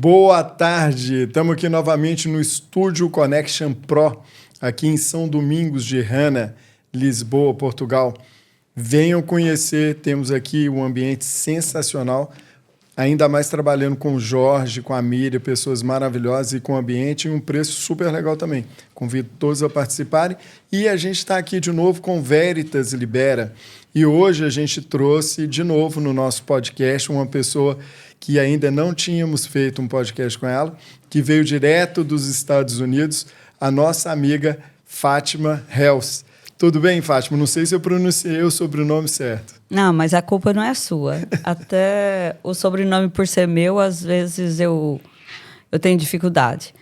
Boa tarde, estamos aqui novamente no Estúdio Connection Pro, aqui em São Domingos de Rana, Lisboa, Portugal. Venham conhecer, temos aqui um ambiente sensacional, ainda mais trabalhando com o Jorge, com a Miriam, pessoas maravilhosas e com o ambiente e um preço super legal também. Convido todos a participarem e a gente está aqui de novo com Veritas Libera. E hoje a gente trouxe de novo no nosso podcast uma pessoa que ainda não tínhamos feito um podcast com ela, que veio direto dos Estados Unidos, a nossa amiga Fátima Helsz. Tudo bem, Fátima? Não sei se eu pronunciei o sobrenome certo. Não, mas a culpa não é sua. Até o sobrenome, por ser meu, às vezes eu tenho dificuldade.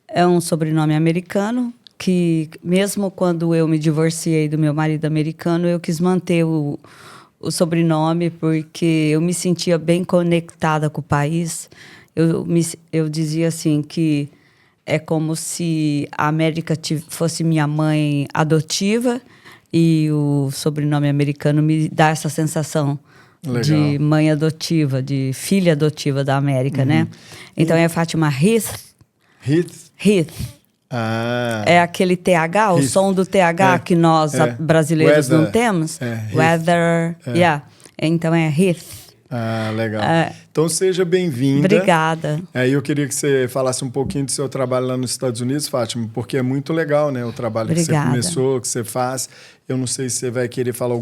É um sobrenome americano, que mesmo quando eu me divorciei do meu marido americano, eu quis manter o sobrenome, porque eu me sentia bem conectada com o país. Eu dizia assim que é como se a América fosse minha mãe adotiva e o sobrenome americano me dá essa sensação Legal. De mãe adotiva, de filha adotiva da América, né? Então é Fátima Helsz. Helsz. Ah. É aquele TH, o som do TH que nós brasileiros não temos. Weather. Yeah. Então é Helsz. Ah, legal. Então seja bem-vinda. Obrigada. Aí eu queria que você falasse um pouquinho do seu trabalho lá nos Estados Unidos, Fátima, porque é muito legal, né? O trabalho Obrigada. Que você começou, que você faz. Eu não sei se você vai querer falar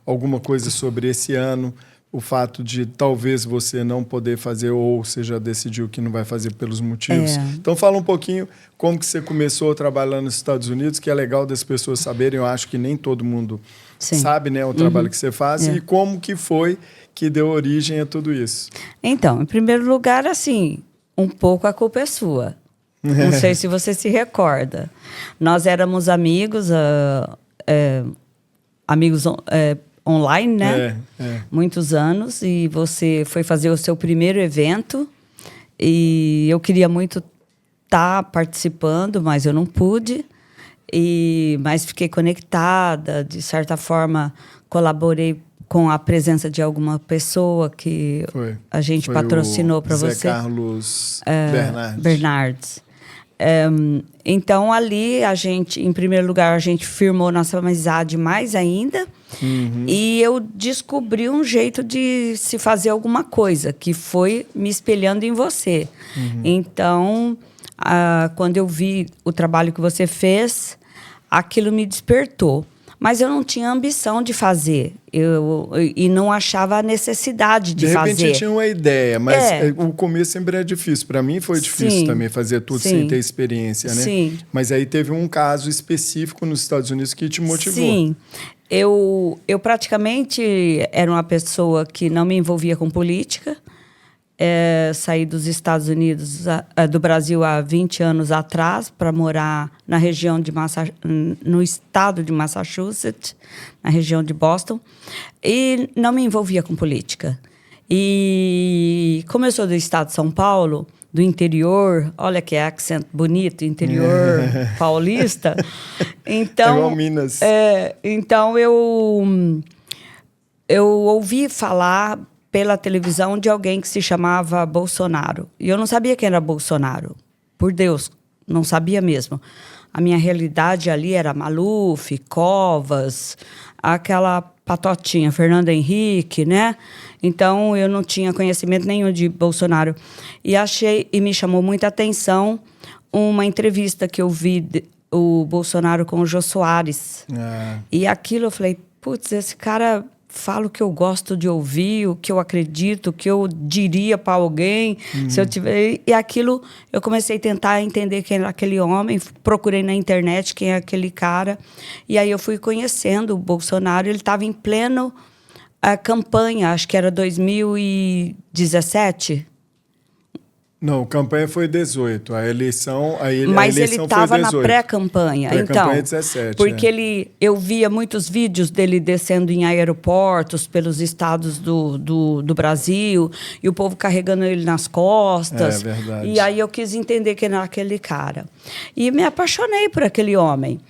alguma coisa sobre esse ano, o fato de talvez você não poder fazer ou você já decidiu que não vai fazer pelos motivos. Então fala um pouquinho como que você começou trabalhando nos Estados Unidos, que é legal das pessoas saberem. Eu acho que nem todo mundo sabe, né, o trabalho que você faz e como que foi que deu origem a tudo isso. Então, em primeiro lugar, assim, um pouco a culpa é sua. Não sei se você se recorda. Nós éramos amigos, online, né? Muitos anos. E você foi fazer o seu primeiro evento. E eu queria muito estar participando, mas eu não pude. Mas fiquei conectada. De certa forma, colaborei com a presença de alguma pessoa que a gente patrocinou para você. Zé Carlos Bernardes. Então, ali, a gente, em primeiro lugar, a gente firmou nossa amizade mais ainda. E eu descobri um jeito de se fazer alguma coisa, que foi me espelhando em você. Então, quando eu vi o trabalho que você fez, aquilo me despertou. Mas eu não tinha ambição de fazer. E não achava a necessidade de fazer. De repente eu tinha uma ideia, mas o começo sempre é difícil. Para mim foi difícil também fazer tudo sem ter experiência, né? Sim. Mas aí teve um caso específico nos Estados Unidos que te motivou. Sim. Eu praticamente era uma pessoa que não me envolvia com política. Saí dos Estados Unidos, do Brasil, há 20 anos atrás, para morar na região no estado de Massachusetts, na região de Boston, e não me envolvia com política. E como eu sou do estado de São Paulo, do interior, olha que accent bonito, interior paulista, então, igual Minas. Então eu ouvi falar pela televisão de alguém que se chamava Bolsonaro. E eu não sabia quem era Bolsonaro. Por Deus, não sabia mesmo. A minha realidade ali era Maluf, Covas, aquela patotinha, Fernando Henrique, né? Então, eu não tinha conhecimento nenhum de Bolsonaro. E me chamou muita atenção uma entrevista que eu vi o Bolsonaro com o Jô Soares. E aquilo eu falei, putz, esse cara falo o que eu gosto de ouvir, o que eu acredito, o que eu diria para alguém, se eu tiver... E aquilo, eu comecei a tentar entender quem era aquele homem, procurei na internet quem é aquele cara, e aí eu fui conhecendo o Bolsonaro. Ele estava em pleno campanha, acho que era 2017. Não, a campanha foi 18, a eleição Mas ele estava na pré-campanha. Pré-campanha então, 17. Porque eu via muitos vídeos dele descendo em aeroportos pelos estados do Brasil, e o povo carregando ele nas costas. É verdade. E aí eu quis entender quem era aquele cara. E me apaixonei por aquele homem.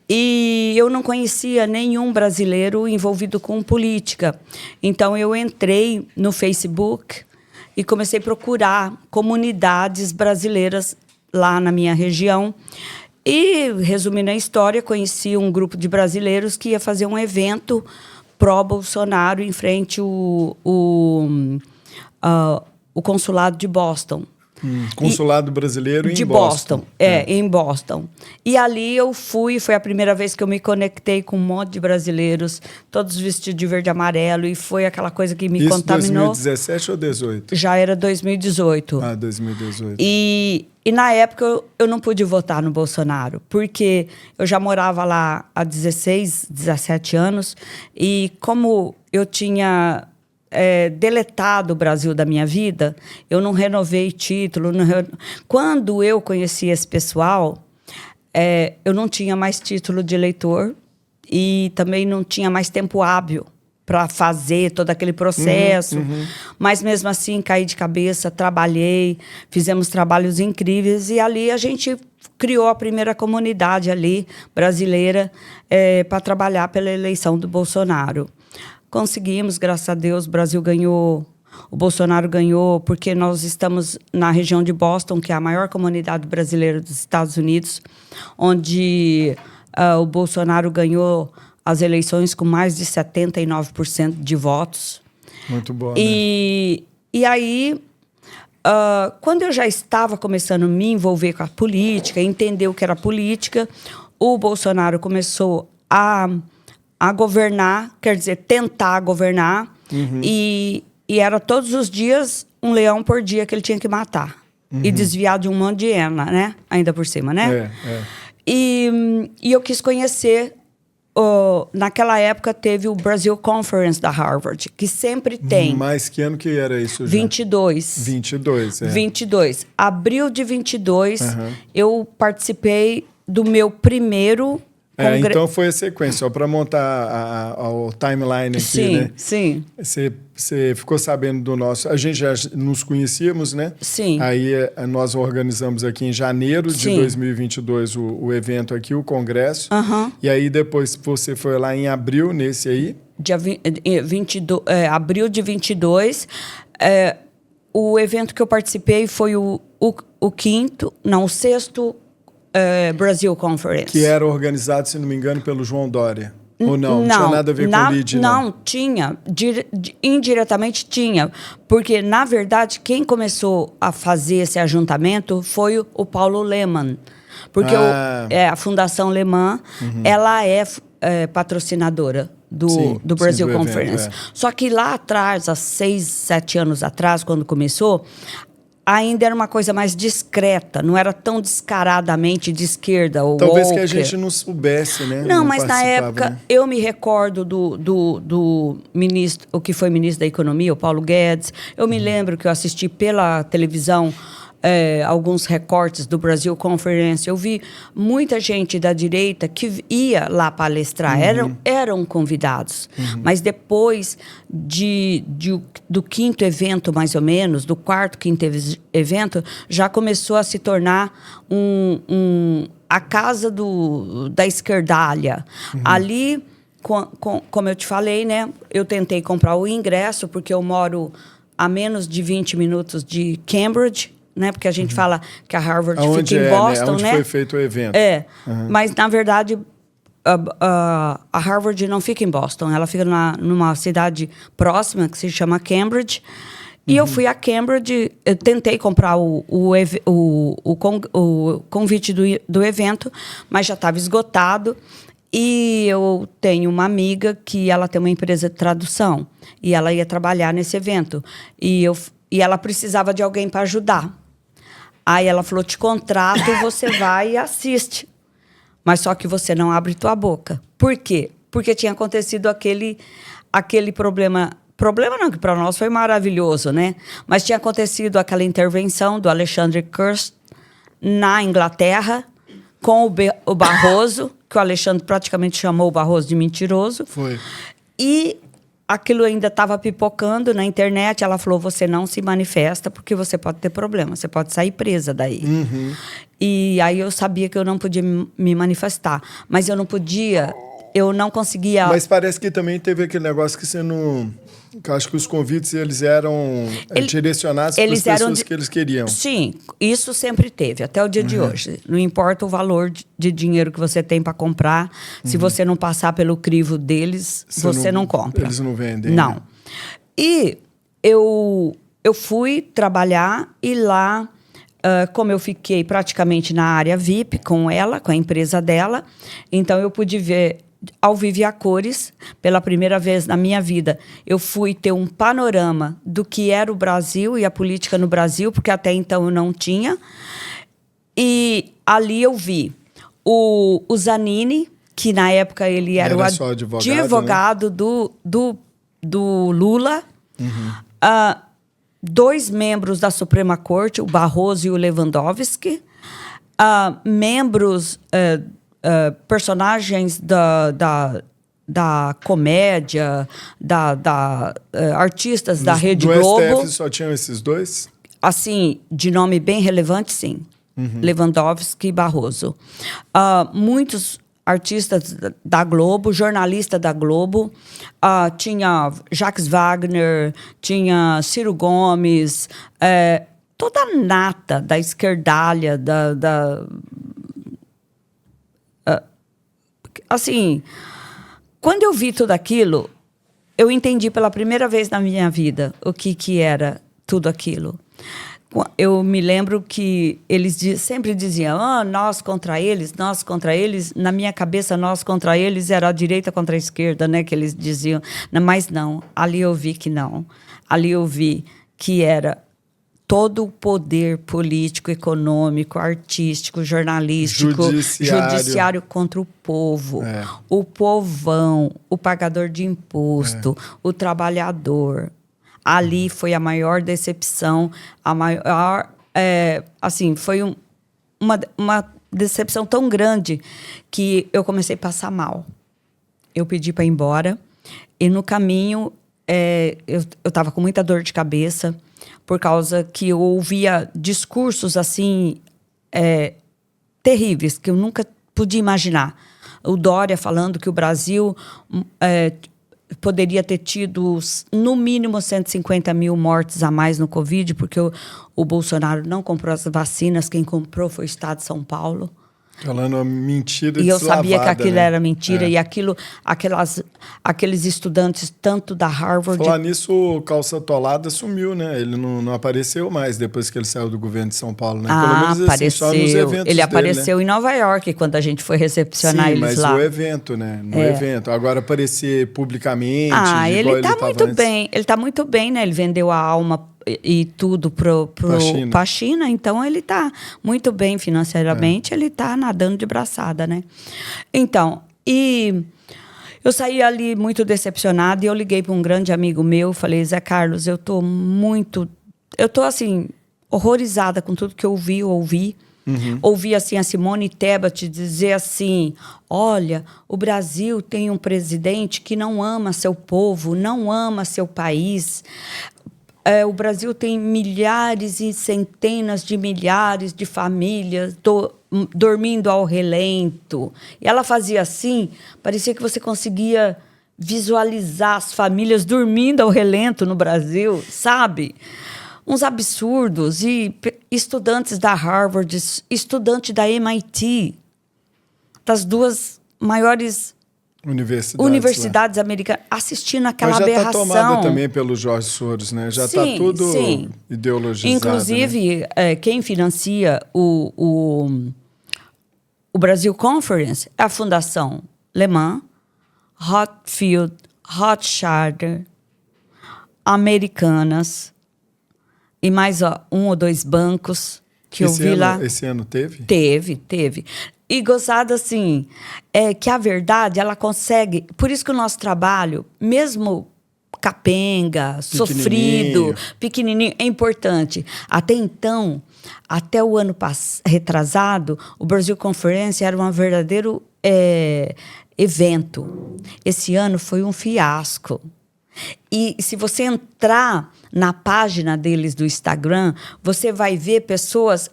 E eu não conhecia nenhum brasileiro envolvido com política. Então eu entrei no Facebook e comecei a procurar comunidades brasileiras lá na minha região. E, resumindo a história, conheci um grupo de brasileiros que ia fazer um evento pró-Bolsonaro em frente o consulado de Boston. Consulado brasileiro de em Boston. Em Boston. E ali eu fui, foi a primeira vez que eu me conectei com um monte de brasileiros, todos vestidos de verde e amarelo, e foi aquela coisa que me contaminou. 2017 ou 2018? Já era 2018. 2018. E na época eu não pude votar no Bolsonaro, porque eu já morava lá há 16, 17 anos, e como eu tinha deletado o Brasil da minha vida, eu não renovei título. Quando eu conheci esse pessoal, eu não tinha mais título de eleitor e também não tinha mais tempo hábil para fazer todo aquele processo. Mas mesmo assim, caí de cabeça, trabalhei, fizemos trabalhos incríveis e ali a gente criou a primeira comunidade ali brasileira para trabalhar pela eleição do Bolsonaro. Conseguimos, graças a Deus, o Brasil ganhou, o Bolsonaro ganhou, porque nós estamos na região de Boston, que é a maior comunidade brasileira dos Estados Unidos, onde o Bolsonaro ganhou as eleições com mais de 79% de votos. Muito bom, E aí, quando eu já estava começando a me envolver com a política, entender o que era política, o Bolsonaro começou a governar, quer dizer, tentar governar, e era todos os dias um leão por dia que ele tinha que matar. E desviar de um monte de hiena, né? Ainda por cima, né? E eu quis conhecer, naquela época teve o Brazil Conference da Harvard, que sempre tem. Mas que ano que era isso já? 22. 22, 22. Abril de 22, eu participei do meu primeiro então foi a sequência, só para montar o timeline aqui, sim, né? Sim. Você ficou sabendo do nosso... A gente já nos conhecíamos, né? Sim. Aí nós organizamos aqui em janeiro de 2022 o evento aqui, o congresso. E aí depois você foi lá em abril, nesse aí? Abril de 22. O evento que eu participei foi o sexto Brazil Conference. Que era organizado, se não me engano, pelo João Dória. Ou não? Não tinha nada a ver com o LID, não? Não, tinha. Indiretamente tinha. Porque, na verdade, quem começou a fazer esse ajuntamento foi o Paulo Lemann. Porque a Fundação Lemann, ela é patrocinadora do Brazil Conference. Só que lá atrás, há 6, 7 anos atrás, quando começou, ainda era uma coisa mais discreta, não era tão descaradamente de esquerda ou talvez que a gente não soubesse, né? Não, mas na época, né? Eu me recordo do ministro, o que foi ministro da Economia, o Paulo Guedes. Eu me lembro que eu assisti pela televisão alguns recortes do Brazil Conference. Eu vi muita gente da direita que ia lá palestrar, eram convidados. Mas depois do quinto evento, mais ou menos, do quarto, quinto evento, já começou a se tornar a casa da esquerdalha. Ali, como eu te falei, né, eu tentei comprar o ingresso, porque eu moro a menos de 20 minutos de Cambridge, né? Porque a gente fala que a Harvard fica em Boston, onde né? foi feito o evento. Mas, na verdade, a Harvard não fica em Boston. Ela fica numa cidade próxima, que se chama Cambridge. E eu fui a Cambridge, eu tentei comprar o convite do evento, mas já estava esgotado. E eu tenho uma amiga que ela tem uma empresa de tradução. E ela ia trabalhar nesse evento. E ela precisava de alguém para ajudar. Aí ela falou, te contrato, você vai e assiste. Mas só que você não abre tua boca. Por quê? Porque tinha acontecido aquele problema. Problema não, que para nós foi maravilhoso, né? Mas tinha acontecido aquela intervenção do Alexandre Kurz na Inglaterra com o Barroso, que o Alexandre praticamente chamou o Barroso de mentiroso. Foi. E aquilo ainda estava pipocando na internet. Ela falou, você não se manifesta porque você pode ter problema, você pode sair presa daí. E aí eu sabia que eu não podia me manifestar. Mas eu não podia eu não conseguia... Mas parece que também teve aquele negócio que você não... Que eu acho que os convites, eles eram direcionados para as pessoas que eles queriam. Sim, isso sempre teve, até o dia de hoje. Não importa o valor de dinheiro que você tem para comprar, se você não passar pelo crivo deles, você não compra. Eles não vendem. Não. Né? E eu fui trabalhar e lá, como eu fiquei praticamente na área VIP com ela, com a empresa dela, então eu pude ver ao vivo e a cores, pela primeira vez na minha vida, eu fui ter um panorama do que era o Brasil e a política no Brasil, porque até então eu não tinha. E ali eu vi o Zanini, que na época ele era o advogado, né? do Lula, 2 membros da Suprema Corte, o Barroso e o Lewandowski, membros... personagens da comédia, artistas da Rede Globo. Do STF só tinham esses 2? Assim, de nome bem relevante, sim. Lewandowski e Barroso. Muitos artistas da Globo, jornalista da Globo. Tinha Jacques Wagner, tinha Ciro Gomes, toda a nata da esquerdalha, assim, quando eu vi tudo aquilo, eu entendi pela primeira vez na minha vida o que era tudo aquilo. Eu me lembro que eles sempre diziam, nós contra eles, nós contra eles. Na minha cabeça, nós contra eles era a direita contra a esquerda, né? Que eles diziam. Mas não, ali eu vi que não. Ali eu vi que era todo o poder político, econômico, artístico, jornalístico, judiciário contra o povo. O povão, o pagador de imposto, o trabalhador. Ali foi a maior decepção, assim, foi uma decepção tão grande que eu comecei a passar mal. Eu pedi para ir embora e no caminho eu estava com muita dor de cabeça, por causa que eu ouvia discursos assim terríveis, que eu nunca podia imaginar. O Dória falando que o Brasil poderia ter tido, no mínimo, 150 mil mortes a mais no Covid, porque o Bolsonaro não comprou as vacinas, quem comprou foi o Estado de São Paulo. Falando uma mentira e eu sabia que aquilo era mentira. E aqueles estudantes, tanto da Harvard... Falar nisso, o Calça Tolada sumiu, né? Ele não apareceu mais depois que ele saiu do governo de São Paulo, né? Pelo menos apareceu. Assim, só nos eventos ele apareceu dele, né? em Nova York, quando a gente foi recepcionar eles lá. Sim, mas o evento, né? No evento. Agora, aparecer publicamente... ele tá muito bem. Ele tá muito bem, né? Ele vendeu a alma... e tudo para a China, então ele está muito bem financeiramente, ele está nadando de braçada, né? Então, e eu saí ali muito decepcionada e eu liguei para um grande amigo meu, falei, Zé Carlos, eu tô assim, horrorizada com tudo que eu ouvi. Ouvi assim a Simone Tebet dizer assim, olha, o Brasil tem um presidente que não ama seu povo, não ama seu país. O Brasil tem milhares e centenas de milhares de famílias dormindo ao relento. E ela fazia assim, parecia que você conseguia visualizar as famílias dormindo ao relento no Brasil, sabe? Uns absurdos. E estudantes da Harvard, estudante da MIT, das 2 maiores... Universidades americanas, assistindo aquela aberração. Mas já está tomada também pelo Jorge Soros, né? Já está tudo ideologizado. Inclusive, né? Quem financia o Brasil Conference é a Fundação Lehman, Rothschild, Americanas e mais 1 ou 2 bancos que eu vi lá. Esse ano teve? Teve. E gozado assim, que a verdade, ela consegue... Por isso que o nosso trabalho, mesmo capenga, sofrido, pequenininho, é importante. Até então, até o ano retrasado, o Brasil Conference era um verdadeiro evento. Esse ano foi um fiasco. E se você entrar na página deles do Instagram, você vai ver pessoas...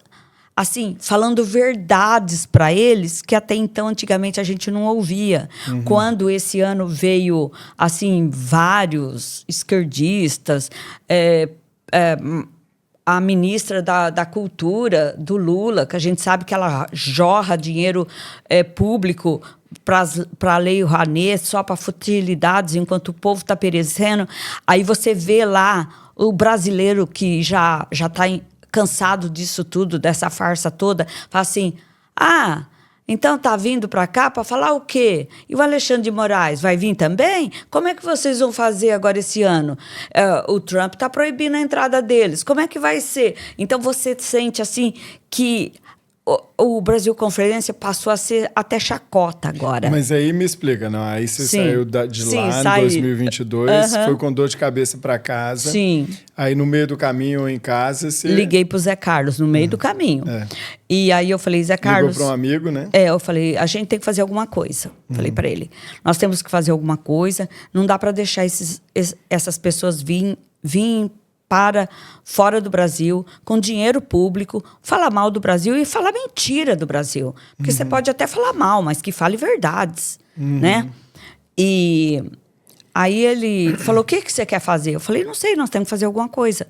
assim, falando verdades para eles que até então, antigamente, a gente não ouvia. Quando esse ano veio, assim, vários esquerdistas, a ministra da Cultura, do Lula, que a gente sabe que ela jorra dinheiro público para a Lei Rouanet, só para futilidades, enquanto o povo está perecendo. Aí você vê lá o brasileiro que já está cansado disso tudo, dessa farsa toda, fala assim, então tá vindo para cá para falar o quê? E o Alexandre de Moraes vai vir também? Como é que vocês vão fazer agora esse ano? O Trump está proibindo a entrada deles. Como é que vai ser? Então você sente assim que o Brasil Conferência passou a ser até chacota agora. Mas aí me explica, não? Aí você saiu de lá saí. em 2022, foi com dor de cabeça para casa. Sim. Aí no meio do caminho em casa você... Liguei pro Zé Carlos no meio do caminho. E aí eu falei, Zé Carlos... Ligou para um amigo, né? Eu falei, a gente tem que fazer alguma coisa. Falei para ele, nós temos que fazer alguma coisa, não dá para deixar essas pessoas virem para fora do Brasil, com dinheiro público, falar mal do Brasil e falar mentira do Brasil. Porque você pode até falar mal, mas que fale verdades, né? E aí ele falou, o que você quer fazer? Eu falei, não sei, nós temos que fazer alguma coisa.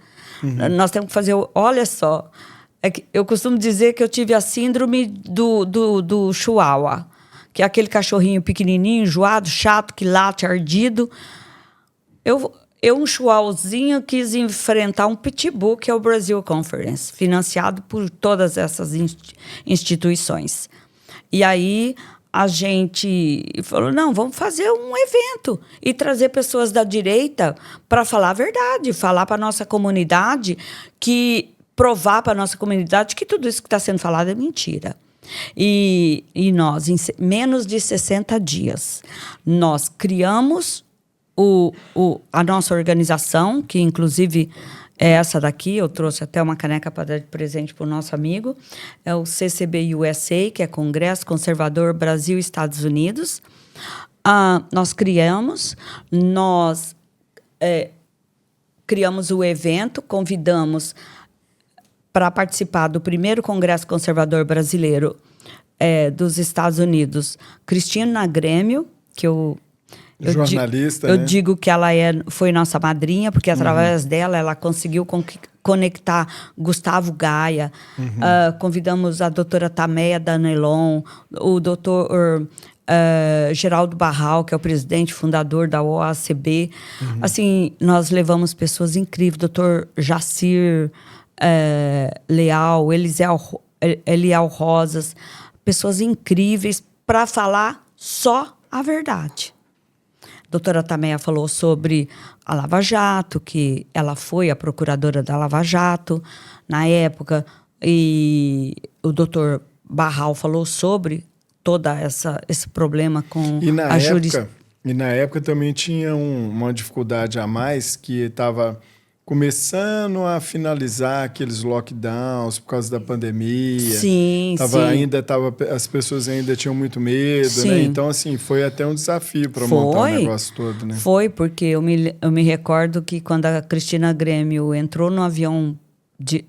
Nós temos que fazer, olha só, eu costumo dizer que eu tive a síndrome do Chihuahua, que é aquele cachorrinho pequenininho, enjoado, chato, que late, ardido. Um chihuahuazinho quis enfrentar um pitbull, que é o Brasil Conference, financiado por todas essas instituições. E aí a gente falou, não, vamos fazer um evento e trazer pessoas da direita para falar a verdade, falar para a nossa comunidade, provar para a nossa comunidade que tudo isso que está sendo falado é mentira. E nós, em menos de 60 dias, nós criamos a nossa organização, que inclusive é essa daqui, eu trouxe até uma caneca para dar de presente para o nosso amigo, é o CCB USA, que é Congresso Conservador Brasil Estados Unidos. Nós criamos o evento, convidamos para participar do primeiro Congresso Conservador Brasileiro dos Estados Unidos, Cristina Grêmio, que jornalista, eu né? digo que ela foi nossa madrinha, porque através dela ela conseguiu conectar Gustavo Gaia. Convidamos a doutora Tameia Danelon, o doutor Geraldo Barral, que é o presidente fundador da OACB. Assim, nós levamos pessoas incríveis, doutor Jacir Leal, Eliel Rosas, pessoas incríveis para falar só a verdade. A doutora Tameia falou sobre a Lava Jato, que ela foi a procuradora da Lava Jato na época, e o doutor Barral falou sobre todo esse problema com a jurisdição. E na época também tinha uma dificuldade a mais, que estava começando a finalizar aqueles lockdowns por causa da pandemia. Sim, as pessoas ainda tinham muito medo, né? Então, assim, foi até um desafio para montar o negócio todo, né? Foi, porque eu me recordo que quando a Cristina Grêmio entrou no avião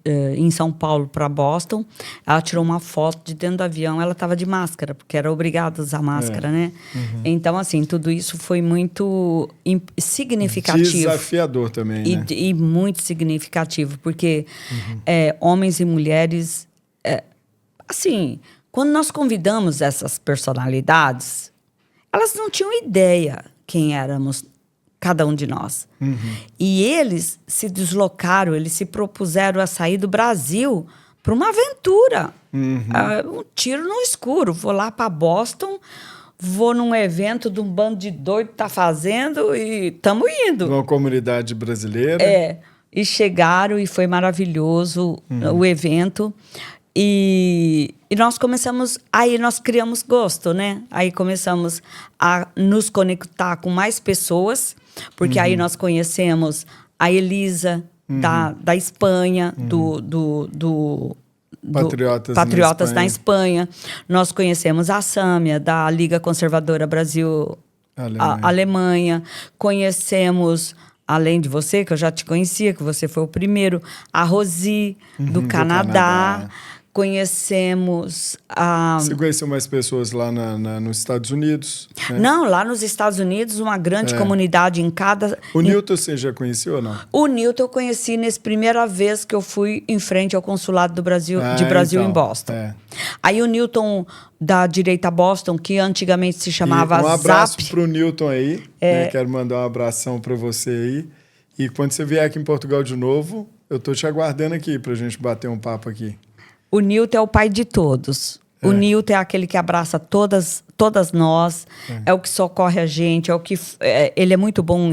em São Paulo para Boston, ela tirou uma foto de dentro do avião, ela estava de máscara, porque era obrigada a usar máscara, né? Então, assim, tudo isso foi muito significativo. Desafiador também, né? E muito significativo, porque homens e mulheres... assim, quando nós convidamos essas personalidades, elas não tinham ideia quem éramos cada um de nós. E eles se deslocaram, eles se propuseram a sair do Brasil para uma aventura. Um tiro no escuro. Vou lá para Boston, vou num evento de um bando de doido que está fazendo e estamos indo. Uma comunidade brasileira. E chegaram e foi maravilhoso o evento. E nós começamos... Aí nós criamos gosto, né? Aí começamos a nos conectar com mais pessoas, porque aí nós conhecemos a Elisa, da Espanha, do Patriotas na Espanha. Nós conhecemos a Sâmia, da Liga Conservadora Brasil Alemanha. Conhecemos, além de você, que eu já te conhecia, que você foi o primeiro, a Rosi, do Canadá. conhecemos a... Você conheceu mais pessoas lá nos Estados Unidos? Né? Não, lá nos Estados Unidos, uma grande comunidade em cada... O Newton você já conheceu ou não? O Newton eu conheci nessa primeira vez que eu fui em frente ao consulado do Brasil, de Brasil então, em Boston. Aí o Newton da direita Boston, que antigamente se chamava um abraço Zap. para o Newton aí. Né? Quero mandar um abração para você aí. E quando você vier aqui em Portugal de novo, eu tô te aguardando aqui para a gente bater um papo aqui. O Newton é o pai de todos. O Newton é aquele que abraça todas nós, é o que socorre a gente, é o que ele é muito bom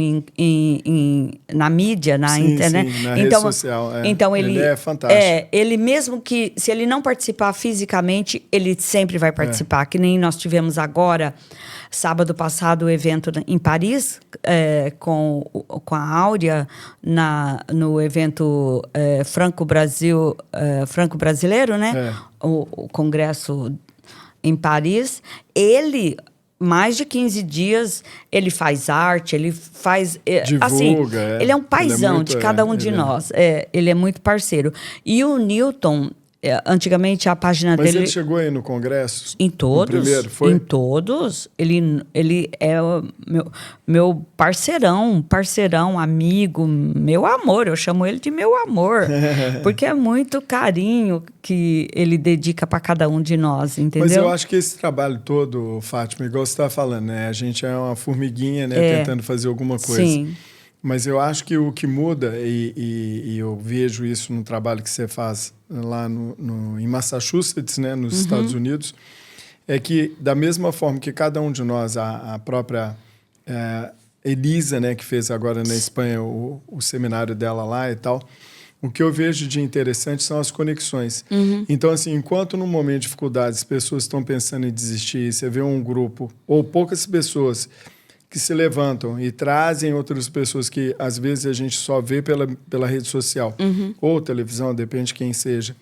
na mídia, na internet. Sim, na rede social. Então ele é fantástico. Ele mesmo que se ele não participar fisicamente, ele sempre vai participar. Que nem nós tivemos agora, sábado passado, o evento em Paris com a Áurea no evento franco-brasileiro, né? O congresso em Paris. Ele, mais de 15 dias, ele faz arte, ele faz... Divulga, assim, ele é um paizão de cada um de nós. Ele é muito parceiro. E o Newton... antigamente a página dele... Mas ele chegou aí no congresso? Em todos. No primeiro, foi? Em todos. Ele é o meu parceirão, amigo, meu amor. Eu chamo ele de meu amor. Porque é muito carinho que ele dedica para cada um de nós, entendeu? Mas eu acho que esse trabalho todo, Fátima, igual você estava falando, né? A gente é uma formiguinha, né? Tentando fazer alguma coisa. Sim. Mas eu acho que o que muda, e eu vejo isso no trabalho que você faz lá em Massachusetts, né, nos Estados Unidos, é que, da mesma forma que cada um de nós, a própria Elisa, né, que fez agora na Espanha o seminário dela lá e tal, o que eu vejo de interessante são as conexões. Então, assim, enquanto no momento de dificuldade as pessoas estão pensando em desistir, você vê um grupo, ou poucas pessoas que se levantam e trazem outras pessoas que, às vezes, a gente só vê pela rede social ou televisão, depende de quem seja.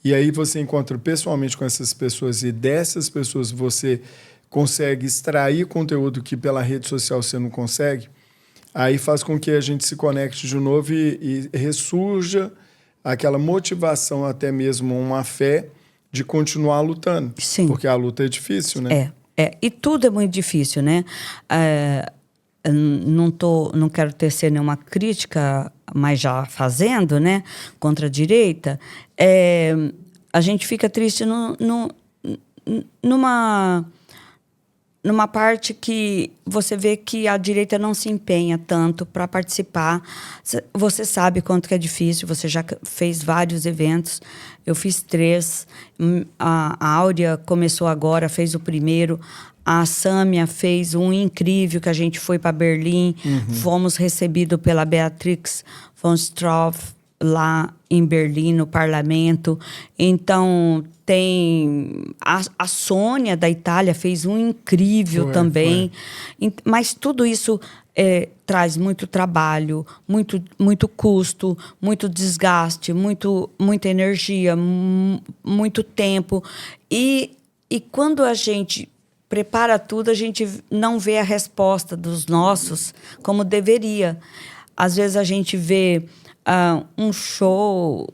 E aí você encontra pessoalmente com essas pessoas e dessas pessoas você consegue extrair conteúdo que pela rede social você não consegue, aí faz com que a gente se conecte de novo e ressurja aquela motivação, até mesmo uma fé de continuar lutando. Sim. Porque a luta é difícil, né? E tudo é muito difícil, né? Não quero tecer nenhuma crítica, mas já fazendo, né? Contra a direita. A gente fica triste numa parte que você vê que a direita não se empenha tanto para participar. Você sabe quanto que é difícil, você já fez vários eventos, eu fiz 3, a Áurea começou agora, fez o primeiro, a Sâmia fez um incrível que a gente foi para Berlim, fomos recebidos pela Beatrix von Stroff lá em Berlim, no parlamento. Então, tem... A Sônia, da Itália, fez um incrível também. Mas tudo isso traz muito trabalho, muito custo, muito desgaste, muita energia, muito tempo. E quando a gente prepara tudo, a gente não vê a resposta dos nossos como deveria. Às vezes a gente vê um show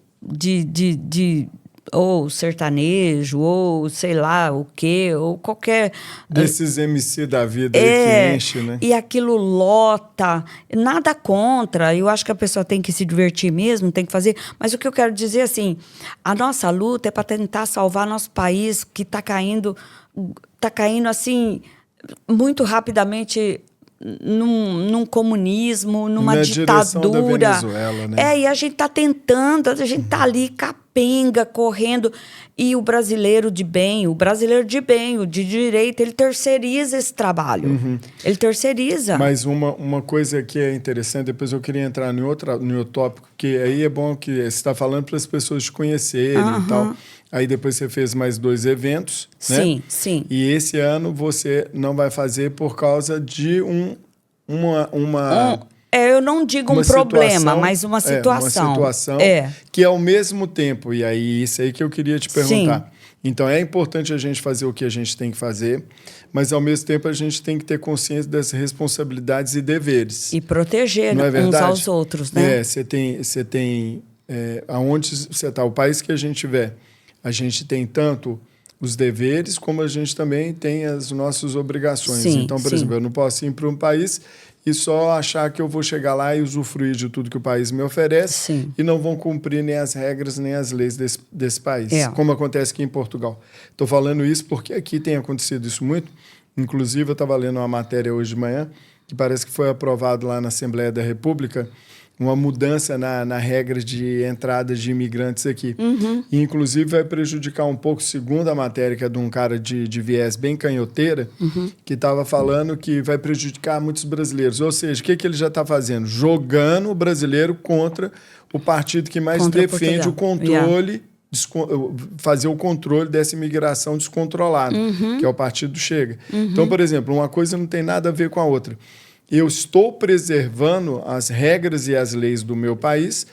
ou sertanejo, ou sei lá o quê, ou qualquer... Desses MC da vida aí que enche, né? E aquilo lota. Nada contra. Eu acho que a pessoa tem que se divertir mesmo, tem que fazer. Mas o que eu quero dizer, assim, a nossa luta é para tentar salvar nosso país, que está caindo, assim, muito rapidamente... Num comunismo, numa ditadura. Da Venezuela, né? E a gente está tentando, a gente está ali capenga, correndo. E o brasileiro de bem, o de direita, ele terceiriza esse trabalho. Ele terceiriza. Mas uma coisa que é interessante, depois eu queria entrar em outro tópico, que aí é bom que você está falando para as pessoas te conhecerem e tal. Aí depois você fez mais 2 eventos, né? Sim, sim. E esse ano você não vai fazer por causa de eu não digo um problema, mas uma situação. Uma situação que é ao mesmo tempo. E aí, isso aí que eu queria te perguntar. Sim. Então, é importante a gente fazer o que a gente tem que fazer, mas, ao mesmo tempo, a gente tem que ter consciência das responsabilidades e deveres. E proteger uns aos outros, né? Você tem aonde você está, o país que a gente tiver, a gente tem tanto os deveres, como a gente também tem as nossas obrigações. Sim, Então, por exemplo, eu não posso ir para um país e só achar que eu vou chegar lá e usufruir de tudo que o país me oferece Sim. e não vão cumprir nem as regras, nem as leis desse país, É. como acontece aqui em Portugal. Estou falando isso porque aqui tem acontecido isso muito. Inclusive, eu estava lendo uma matéria hoje de manhã que parece que foi aprovado lá na Assembleia da República uma mudança na regra de entrada de imigrantes aqui. E, inclusive, vai prejudicar um pouco, segundo a matéria, que é de um cara de viés bem canhoteira, que estava falando que vai prejudicar muitos brasileiros. Ou seja, o que ele já está fazendo? Jogando o brasileiro contra o partido que mais Contra defende o Portugal. controle, fazer o controle dessa imigração descontrolada, que é o partido do Chega. Então, por exemplo, uma coisa não tem nada a ver com a outra. Eu estou preservando as regras e as leis do meu país.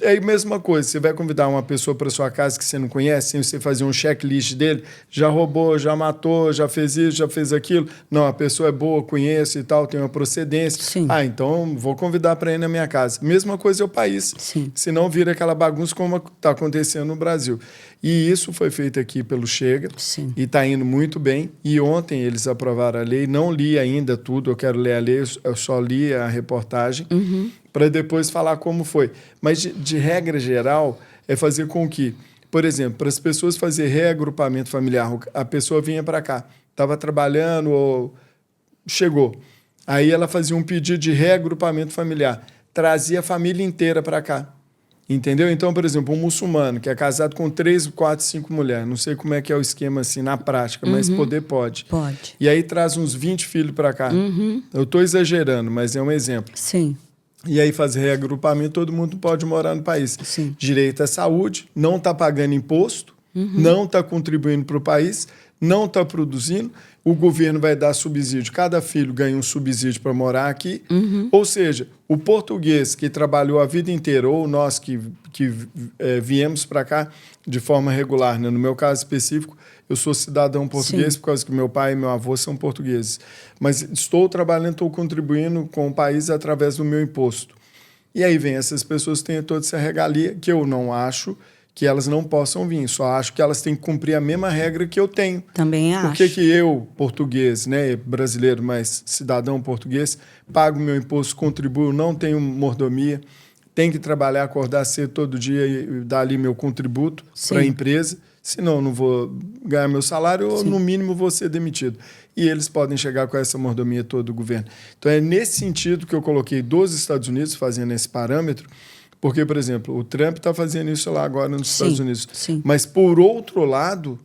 É a mesma coisa, você vai convidar uma pessoa para sua casa que você não conhece, sem você fazer um checklist dele, já roubou, já matou, já fez isso, já fez aquilo. Não, a pessoa é boa, conheço e tal, tem uma procedência. Sim. Ah, então vou convidar para ir na minha casa. Mesma coisa é o país. Sim. Senão vira aquela bagunça como está acontecendo no Brasil. E isso foi feito aqui pelo Chega. Sim. E está indo muito bem. E ontem eles aprovaram a lei. Não li ainda tudo, eu quero ler a lei, eu só li a reportagem, para depois falar como foi. Mas, de regra geral, é fazer com que, por exemplo, para as pessoas fazerem reagrupamento familiar, a pessoa vinha para cá, estava trabalhando ou chegou. Aí ela fazia um pedido de reagrupamento familiar, trazia a família inteira para cá. Entendeu? Então, por exemplo, um muçulmano que é casado com 3, 4, 5 mulheres, não sei como é que é o esquema assim na prática, mas poder pode. Pode. E aí traz uns 20 filhos para cá. Eu estou exagerando, mas é um exemplo. Sim. E aí fazer reagrupamento, todo mundo pode morar no país. Sim. Direito à saúde, não está pagando imposto, não está contribuindo para o país, não está produzindo, o governo vai dar subsídio, cada filho ganha um subsídio para morar aqui. Ou seja, o português que trabalhou a vida inteira, ou nós que viemos para cá de forma regular, né? No meu caso específico, eu sou cidadão português. Sim. Por causa que meu pai e meu avô são portugueses. Mas estou trabalhando, estou contribuindo com o país através do meu imposto. E aí vem essas pessoas que têm toda essa regalia, que eu não acho que elas não possam vir. Só acho que elas têm que cumprir a mesma regra que eu tenho. Também acho. Por que eu, português, né, brasileiro, mas cidadão português, pago meu imposto, contribuo, não tenho mordomia, tenho que trabalhar, acordar cedo todo dia e dar ali meu contributo para a empresa, senão não vou ganhar meu salário ou, no mínimo, vou ser demitido. E eles podem chegar com essa mordomia toda do governo. Então, é nesse sentido que eu coloquei dos Estados Unidos fazendo esse parâmetro, porque, por exemplo, o Trump está fazendo isso lá agora nos Estados Unidos. Sim. Mas, por outro lado,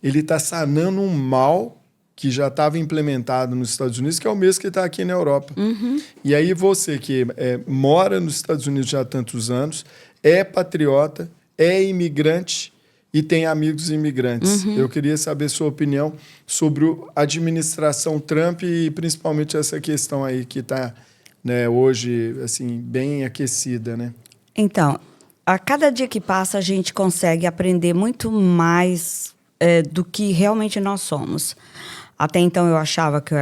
ele está sanando um mal que já estava implementado nos Estados Unidos, que é o mesmo que está aqui na Europa. E aí você que mora nos Estados Unidos já há tantos anos, é patriota, é imigrante e tem amigos imigrantes. Eu queria saber sua opinião sobre a administração Trump e principalmente essa questão aí que está, né, hoje assim, bem aquecida, né? Então, a cada dia que passa, a gente consegue aprender muito mais do que realmente nós somos. Até então, eu achava que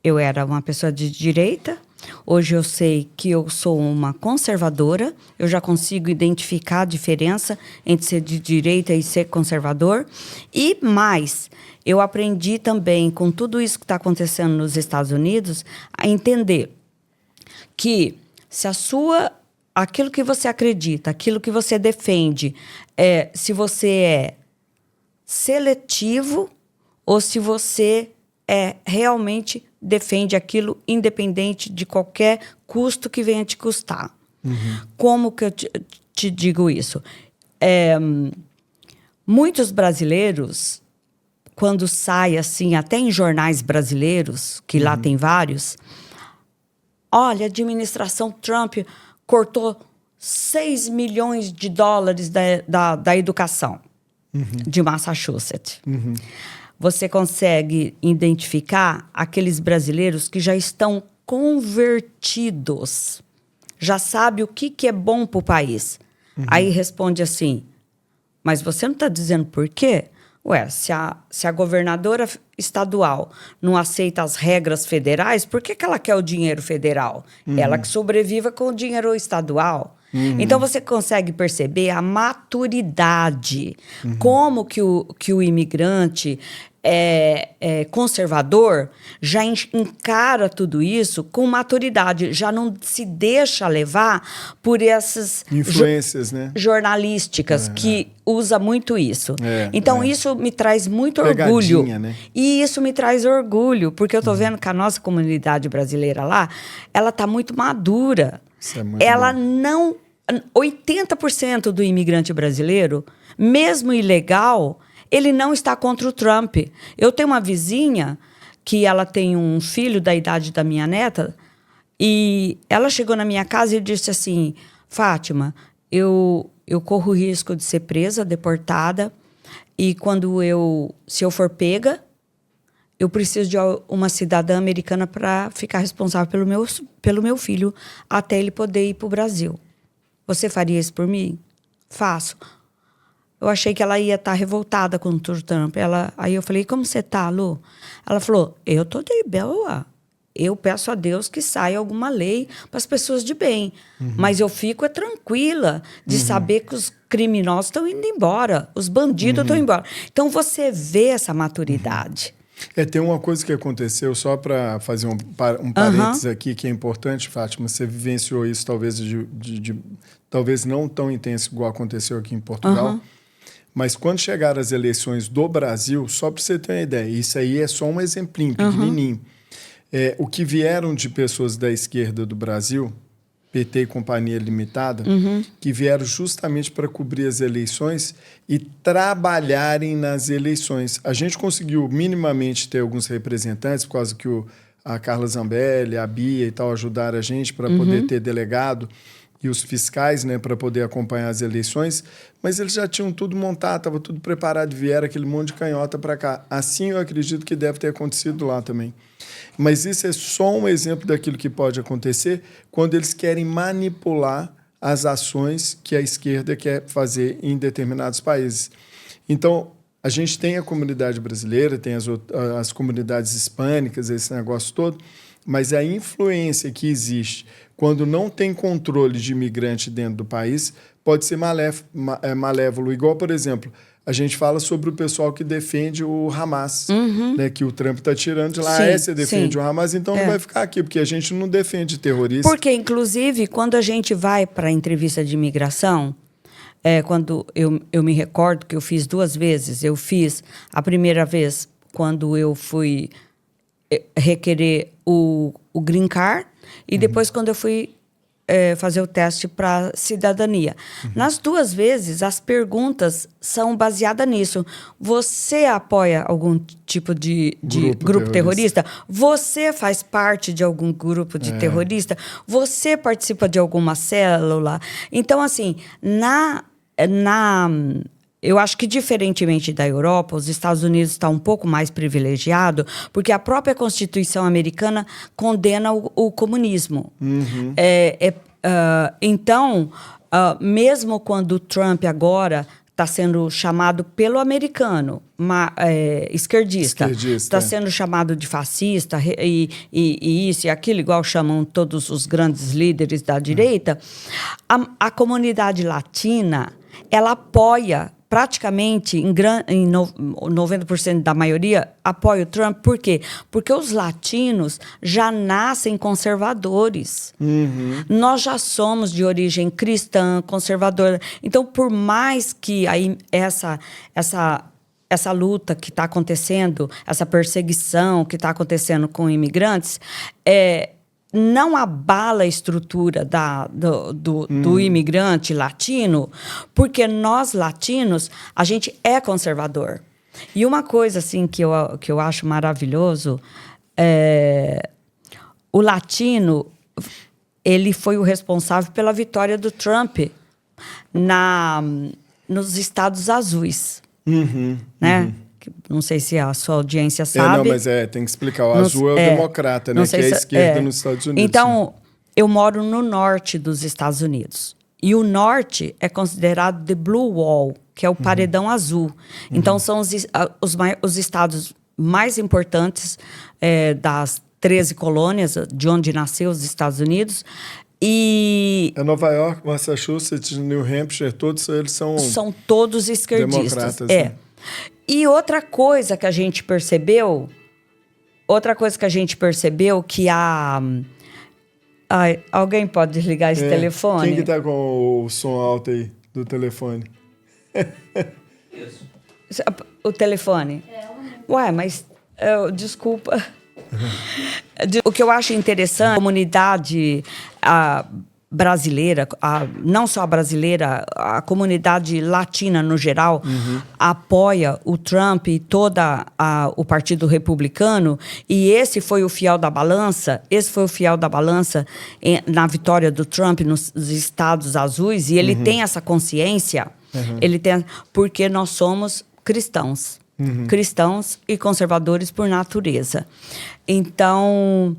eu era uma pessoa de direita. Hoje, eu sei que eu sou uma conservadora. Eu já consigo identificar a diferença entre ser de direita e ser conservador. E mais, eu aprendi também, com tudo isso que está acontecendo nos Estados Unidos, a entender que se aquilo que você acredita, aquilo que você defende, se você é seletivo ou se você realmente defende aquilo independente de qualquer custo que venha te custar. Como que eu te digo isso? Muitos brasileiros, quando sai assim, até em jornais brasileiros, que lá tem vários, olha, a administração Trump cortou 6 milhões de dólares da educação de Massachusetts. Você consegue identificar aqueles brasileiros que já estão convertidos, já sabe o que é bom para o país. Aí responde assim, mas você não está dizendo por quê? Ué, se a governadora estadual não aceita as regras federais, por que ela quer o dinheiro federal? Ela que sobreviva com o dinheiro estadual. Então, você consegue perceber a maturidade, como que o imigrante conservador já encara tudo isso com maturidade, já não se deixa levar por essas influências, né? jornalísticas que usa muito isso. Então, isso me traz muito orgulho. Né? E isso me traz orgulho, porque eu estou vendo que a nossa comunidade brasileira lá, ela está muito madura. Isso é muito ela bom. não... 80% do imigrante brasileiro, mesmo ilegal, ele não está contra o Trump. Eu tenho uma vizinha que ela tem um filho da idade da minha neta e ela chegou na minha casa e disse assim, Fátima, eu corro o risco de ser presa, deportada, e se eu for pega, eu preciso de uma cidadã americana para ficar responsável pelo meu filho até ele poder ir para o Brasil. Você faria isso por mim? Faço. Eu achei que ela ia estar revoltada contra o Trump. Aí eu falei, como você tá, Lu? Ela falou, eu tô de boa. Eu peço a Deus que saia alguma lei para as pessoas de bem. Mas eu fico tranquila de saber que os criminosos estão indo embora. Os bandidos estão indo embora. Então, você vê essa maturidade. Tem uma coisa que aconteceu, só para fazer um parênteses aqui, que é importante, Fátima. Você vivenciou isso, talvez, talvez não tão intenso igual aconteceu aqui em Portugal. Mas quando chegaram as eleições do Brasil, só para você ter uma ideia, isso aí é só um exemplinho, pequenininho. O que vieram de pessoas da esquerda do Brasil, PT e Companhia Limitada, que vieram justamente para cobrir as eleições e trabalharem nas eleições. A gente conseguiu minimamente ter alguns representantes, por causa que a Carla Zambelli, a Bia e tal ajudaram a gente para poder ter delegado e os fiscais, né, para poder acompanhar as eleições, mas eles já tinham tudo montado, estava tudo preparado, vieram aquele monte de canhota para cá. Assim eu acredito que deve ter acontecido lá também. Mas isso é só um exemplo daquilo que pode acontecer quando eles querem manipular as ações que a esquerda quer fazer em determinados países. Então, a gente tem a comunidade brasileira, tem as comunidades hispânicas, esse negócio todo, mas a influência que existe quando não tem controle de imigrante dentro do país pode ser malévolo. Igual, por exemplo, a gente fala sobre o pessoal que defende o Hamas, né, que o Trump está tirando de lá. Você defende o Hamas, então não vai ficar aqui, porque a gente não defende terrorista. Porque, inclusive, quando a gente vai para a entrevista de imigração, quando eu me recordo que eu fiz 2 vezes. Eu fiz a primeira vez quando eu fui requerer o green card e depois quando eu fui fazer o teste para cidadania. Nas 2 vezes, as perguntas são baseadas nisso. Você apoia algum tipo de grupo terrorista? Você faz parte de algum grupo de terrorista? Você participa de alguma célula? Então, assim, eu acho que, diferentemente da Europa, os Estados Unidos estão um pouco mais privilegiado, porque a própria Constituição americana condena o comunismo. Então, mesmo quando o Trump agora está sendo chamado pelo americano esquerdista, está sendo chamado de fascista e isso e aquilo, igual chamam todos os grandes líderes da direita, a comunidade latina, ela apoia praticamente, em 90% da maioria, apoia o Trump. Por quê? Porque os latinos já nascem conservadores. Nós já somos de origem cristã, conservadora. Então, por mais que aí essa luta que está acontecendo, essa perseguição que está acontecendo com imigrantes, não abala a estrutura do imigrante latino, porque nós, latinos, a gente é conservador. E uma coisa assim, que eu acho maravilhoso, o latino, ele foi o responsável pela vitória do Trump nos Estados Azuis. Né? Não sei se a sua audiência sabe. Mas tem que explicar. O azul é o democrata, né? Que é a esquerda nos Estados Unidos. Então, eu moro no norte dos Estados Unidos. E o norte é considerado the blue wall, que é o paredão azul. Então, são os estados mais importantes das 13 colônias de onde nasceu os Estados Unidos. E É Nova York, Massachusetts, New Hampshire, todos eles são todos esquerdistas. democratas, É. né? E outra coisa que a gente percebeu que Ai, alguém pode desligar esse telefone? Quem que tá com o som alto aí do telefone? O telefone? Ué, mas desculpa. O que eu acho interessante, a comunidade brasileira, não só a brasileira, a comunidade latina no geral, apoia o Trump e o Partido Republicano, e esse foi o fiel da balança na vitória do Trump nos estados azuis, e ele tem essa consciência, porque nós somos cristãos. Cristãos e conservadores por natureza. Então,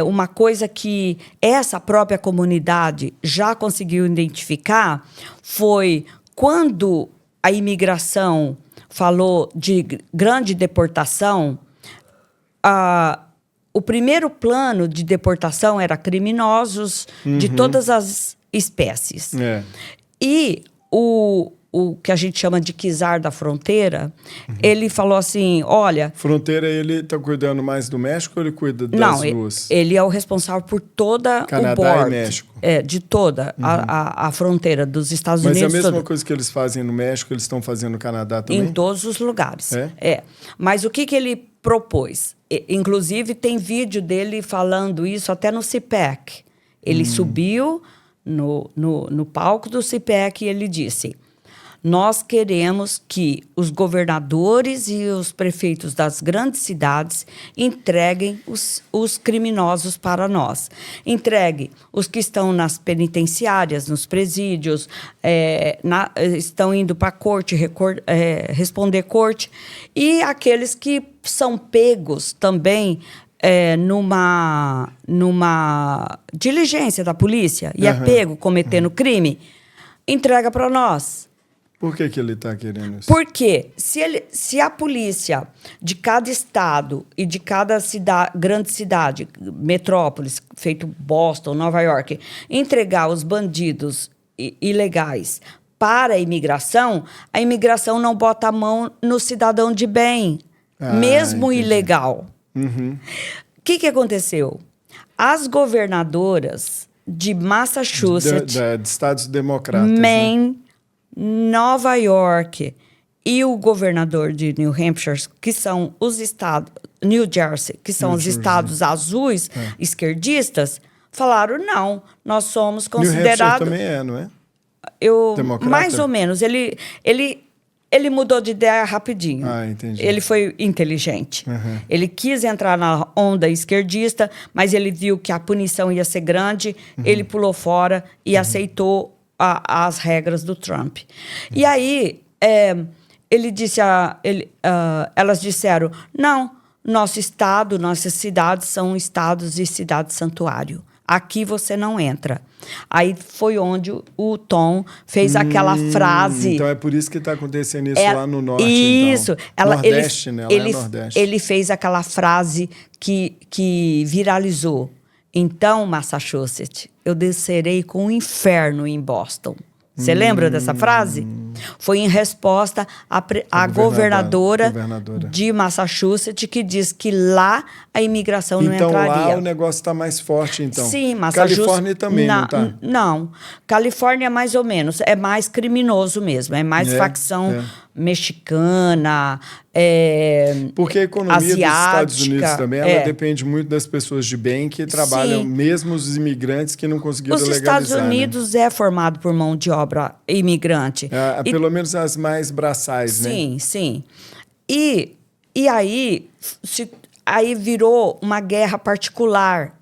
uma coisa que essa própria comunidade já conseguiu identificar foi quando a imigração falou de grande deportação, o primeiro plano de deportação era criminosos de todas as espécies. E o que a gente chama de czar da fronteira, ele falou assim, olha... Fronteira, ele está cuidando mais do México ou ele cuida das duas? Ele é o responsável por toda Canadá o bordo. e México. De toda a fronteira dos Estados Unidos. Mas é a mesma coisa que eles fazem no México, eles estão fazendo no Canadá também? Em todos os lugares. Mas o que ele propôs? Inclusive, tem vídeo dele falando isso até no CPAC. Ele subiu no palco do CPAC e ele disse... Nós queremos que os governadores e os prefeitos das grandes cidades entreguem os criminosos para nós. Entregue os que estão nas penitenciárias, nos presídios, estão indo para a corte, responder corte, e aqueles que são pegos também numa diligência da polícia e é pego cometendo crime, entrega para nós. Por que ele está querendo isso? Porque se a polícia de cada estado e de cada grande cidade, metrópolis, feito Boston, Nova York, entregar os bandidos ilegais para a imigração não bota a mão no cidadão de bem, mesmo entendi. Ilegal. O que aconteceu? As governadoras de Massachusetts, de estados democratas, Maine, Nova York e o governador de New Hampshire, que são os estados, New Jersey, que são os estados azuis, esquerdistas, falaram, não, nós somos considerados... New Hampshire também não é? Democrata? Mais ou menos. Ele mudou de ideia rapidinho. Entendi. Ele foi inteligente. Ele quis entrar na onda esquerdista, mas ele viu que a punição ia ser grande, ele pulou fora e aceitou as regras do Trump. E aí, ele disse elas disseram, não, nosso estado, nossas cidades são estados e cidades santuário. Aqui você não entra. Aí foi onde o Tom fez aquela frase. Então é por isso que está acontecendo isso lá no norte. Isso. Então. Nordeste, né? Nordeste. Ele fez aquela frase que viralizou. Então, Massachusetts, eu descerei com o inferno em Boston. Você lembra dessa frase? Foi em resposta à governadora de Massachusetts, que diz que lá a imigração não entraria. Então lá o negócio está mais forte, então. Sim, Massachusetts... Califórnia também, não está? Não. Califórnia, mais ou menos. É mais criminoso mesmo. É mais facção mexicana, porque a economia asiática, dos Estados Unidos também, ela depende muito das pessoas de bem que trabalham, mesmo os imigrantes que não conseguiram legalizar. Os Estados Unidos é formado por mão de obra imigrante. Pelo menos as mais braçais, né? Sim. E aí, aí virou uma guerra particular.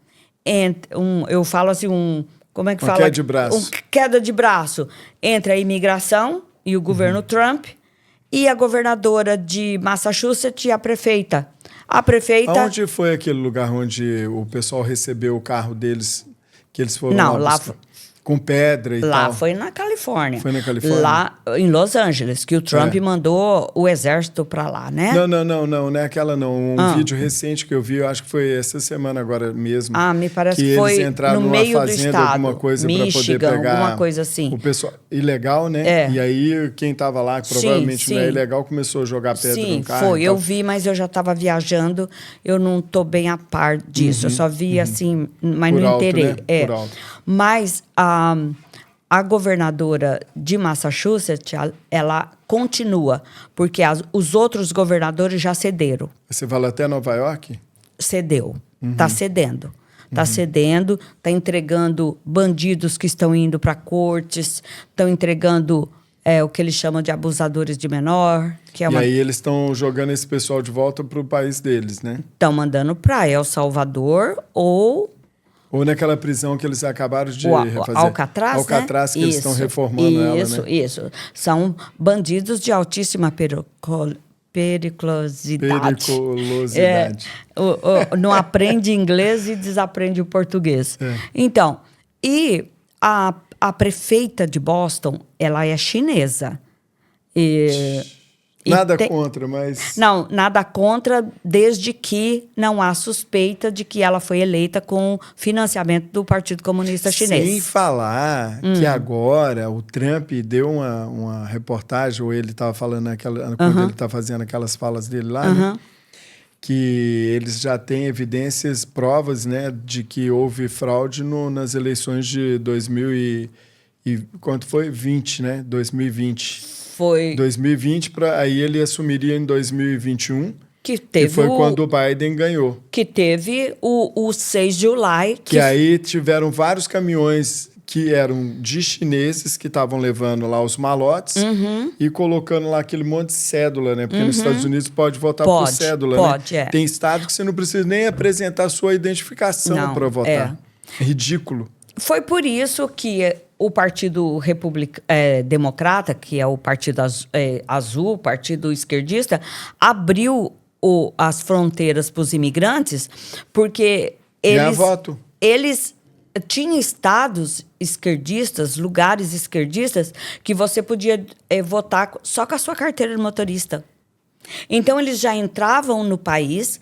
Eu falo assim, como é que fala? Queda de braço. Queda de braço entre a imigração e o governo Trump e a governadora de Massachusetts e a prefeita. Aonde foi aquele lugar onde o pessoal recebeu o carro deles, que eles foram Não, lá Com pedra e Lá tal. foi na Califórnia. Foi na Califórnia? Lá em Los Angeles, que o Trump mandou o exército para lá, né? Não é aquela não. Um vídeo recente que eu vi, eu acho que foi essa semana agora mesmo. Me parece que eles foi entraram no numa meio do fazenda, estado. alguma coisa para poder Michigan, pegar alguma coisa assim. o pessoal ilegal, né? É. E aí quem estava lá, que provavelmente sim. não é ilegal, começou a jogar pedra no carro. Sim, foi. Eu vi, mas eu já estava viajando. Eu não estou bem a par disso. Eu só vi assim, mas Por não alto, inteirei. né? É. Por alto. Mas a governadora de Massachusetts, ela continua, porque os outros governadores já cederam. Você fala até Nova York? Cedeu. Está cedendo. Está cedendo, está entregando bandidos que estão indo para cortes, estão entregando o que eles chamam de abusadores de menor. Que é E aí eles estão jogando esse pessoal de volta para o país deles, né? Estão mandando para El Salvador ou naquela prisão que eles acabaram de refazer. Alcatraz, Alcatraz, né? que eles estão reformando ela, né? Isso. São bandidos de altíssima periculosidade. Periculosidade. Não aprende inglês e desaprende o português. Então, e a prefeita de Boston, ela é chinesa. Nada contra, mas... Não, nada contra, desde que não há suspeita de que ela foi eleita com financiamento do Partido Comunista Chinês. Sem falar que agora o Trump deu uma reportagem, ou ele estava falando quando ele está fazendo aquelas falas dele lá, né? Que eles já têm evidências, provas, né, de que houve fraude nas eleições de 2000 quanto foi? 20, né? 2020. Foi 2020, aí ele assumiria em 2021, que foi quando o Biden ganhou. Que teve o 6 de julho. Que aí tiveram vários caminhões que eram de chineses que estavam levando lá os malotes e colocando lá aquele monte de cédula, né? Porque nos Estados Unidos pode votar por cédula, né? Tem estado que você não precisa nem apresentar a sua identificação para votar. É ridículo. Foi por isso que o Partido Democrata, que é o Partido Azul, Partido Esquerdista, abriu as fronteiras para os imigrantes, porque eles tinham estados esquerdistas, lugares esquerdistas, que você podia votar só com a sua carteira de motorista. Então, eles já entravam no país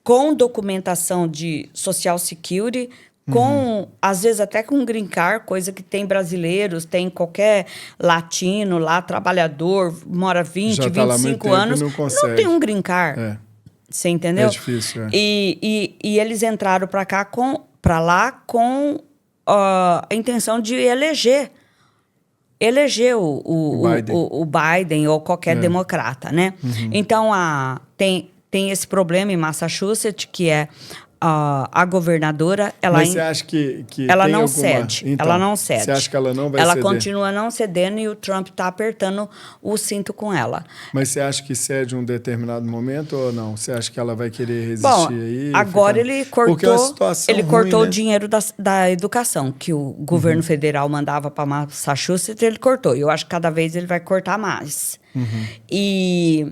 com documentação de Social Security, às vezes até com green card, coisa que tem brasileiros, tem qualquer latino lá, trabalhador, mora 20, já tá 25 anos, não tem um green card. Você entendeu? É difícil, E eles entraram para lá com a intenção de eleger o Biden ou qualquer democrata, né? Então, tem esse problema em Massachusetts, que é a governadora, Mas você acha que ela tem não alguma... cede. Então, ela não cede. Você acha que ela não vai ceder? Ela continua não cedendo e o Trump está apertando o cinto com ela. Mas você acha que cede em um determinado momento ou não? Você acha que ela vai querer resistir aí? Agora ele cortou ruim, o dinheiro da educação, que o governo federal mandava para Massachusetts, ele cortou. Eu acho que cada vez ele vai cortar mais. E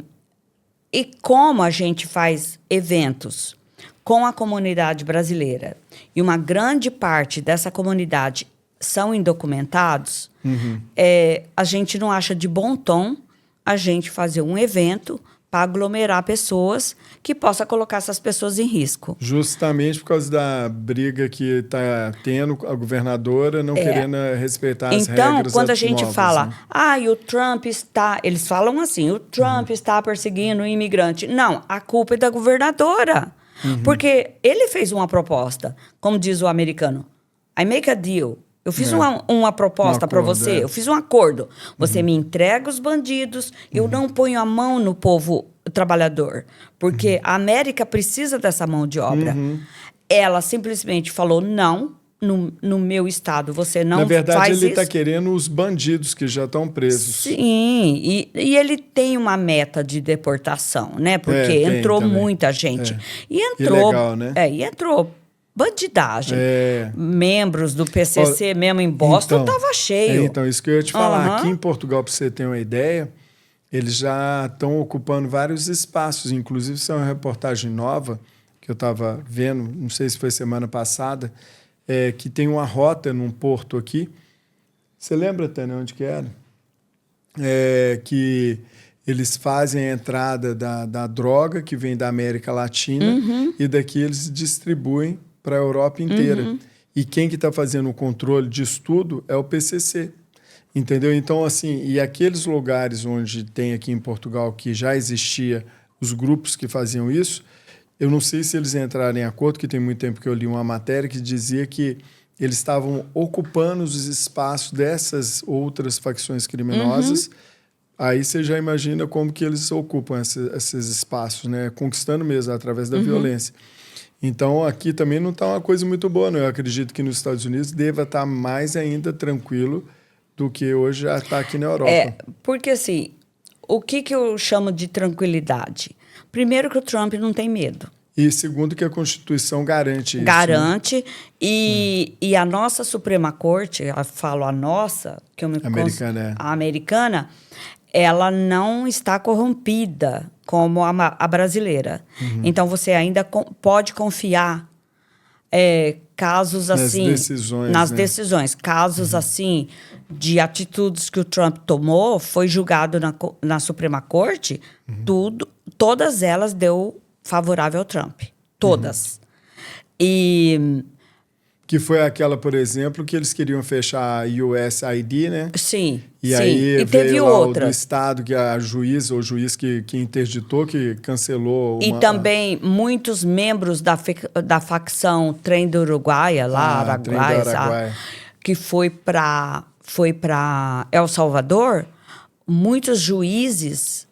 como a gente faz eventos com a comunidade brasileira, e uma grande parte dessa comunidade são indocumentados, a gente não acha de bom tom a gente fazer um evento para aglomerar pessoas que possa colocar essas pessoas em risco. Justamente por causa da briga que está tendo a governadora não querendo respeitar as regras novas. Então, quando a gente fala, né? e o Trump está... Eles falam assim, o Trump está perseguindo o imigrante. Não, a culpa é da governadora. Porque ele fez uma proposta, como diz o americano, I make a deal. Eu fiz uma proposta para você, eu fiz um acordo. Você me entrega os bandidos, eu não ponho a mão no povo trabalhador, porque a América precisa dessa mão de obra. Ela simplesmente falou, não, no meu estado você não faz isso. Na verdade, ele está querendo os bandidos que já estão presos. Sim, e ele tem uma meta de deportação, né? Porque entrou muita gente. E entrou... Ilegal, né? E entrou bandidagem. Membros do PCC mesmo em Boston estava cheio. Então, isso que eu ia te falar. Aqui em Portugal, para você ter uma ideia, eles já estão ocupando vários espaços. Inclusive, isso é uma reportagem nova que eu estava vendo, não sei se foi semana passada, que tem uma rota num porto aqui. Você lembra, Tânia, onde que era? Que eles fazem a entrada da droga que vem da América Latina e daqui eles distribuem para a Europa inteira. E quem que está fazendo o controle disso tudo é o PCC. Entendeu? Então, assim, e aqueles lugares onde tem aqui em Portugal que já existia os grupos que faziam isso, eu não sei se eles entraram em acordo, que tem muito tempo que eu li uma matéria que dizia que eles estavam ocupando os espaços dessas outras facções criminosas. Aí você já imagina como que eles ocupam esses espaços, né? Conquistando mesmo, através da violência. Então, aqui também não está uma coisa muito boa, não. Eu acredito que nos Estados Unidos deva estar mais ainda tranquilo do que hoje já está aqui na Europa. Porque assim, o que eu chamo de tranquilidade? Primeiro que o Trump não tem medo. E segundo que a Constituição garante isso. Garante. Né? E a nossa Suprema Corte, eu falo a nossa, que eu me americana, a americana, ela não está corrompida como a brasileira. Então, você ainda pode confiar casos assim... Nas decisões. Casos assim, de atitudes que o Trump tomou, foi julgado na Suprema Corte, todas elas deu favorável ao Trump. Todas. Que foi aquela, por exemplo, que eles queriam fechar a USAID, né? Sim, e aí veio lá o do Estado, que a juiz, ou o juiz que interditou, que cancelou... E também muitos membros da facção Trem do Uruguai, Araguaia, que foi para El Salvador, muitos juízes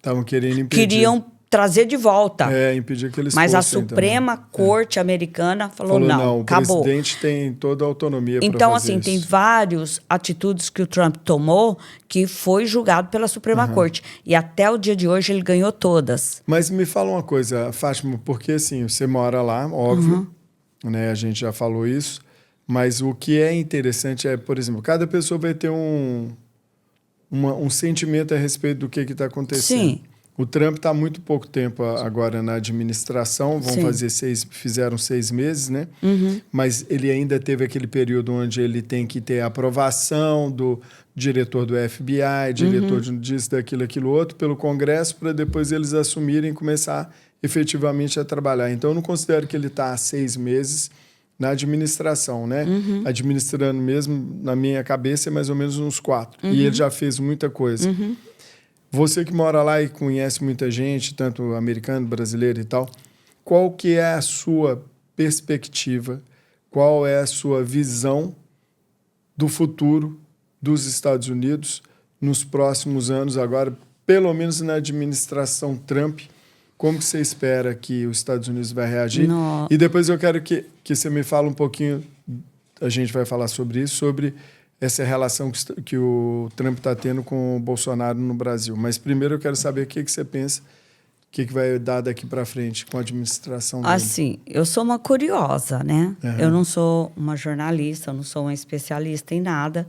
queriam trazer de volta. Impedir que eles Mas a Suprema Corte americana falou não, acabou. O presidente tem toda a autonomia para fazer Então, assim, tem várias atitudes que o Trump tomou que foi julgado pela Suprema Corte. E até o dia de hoje ele ganhou todas. Mas me fala uma coisa, Fátima, porque assim, você mora lá, óbvio, né? A gente já falou isso. Mas o que é interessante é, por exemplo, cada pessoa vai ter um sentimento a respeito do que está acontecendo. Sim. O Trump está há muito pouco tempo agora na administração, fizeram 6 meses, né? Mas ele ainda teve aquele período onde ele tem que ter aprovação do diretor do FBI, diretor disso, daquilo, aquilo outro, pelo Congresso, para depois eles assumirem e começar efetivamente a trabalhar. Então, eu não considero que ele está há 6 meses na administração, né? Administrando mesmo, na minha cabeça, é mais ou menos uns 4. E ele já fez muita coisa. Você que mora lá e conhece muita gente, tanto americano, brasileiro e tal, qual que é a sua perspectiva, qual é a sua visão do futuro dos Estados Unidos nos próximos anos agora, pelo menos na administração Trump? Como que você espera que os Estados Unidos vai reagir? Não. E depois eu quero que você me fale um pouquinho, a gente vai falar sobre isso, sobre essa relação que o Trump está tendo com o Bolsonaro no Brasil. Mas primeiro eu quero saber o que você pensa, o que vai dar daqui para frente com a administração dele. Assim, eu sou uma curiosa, né? Eu não sou uma jornalista, eu não sou uma especialista em nada.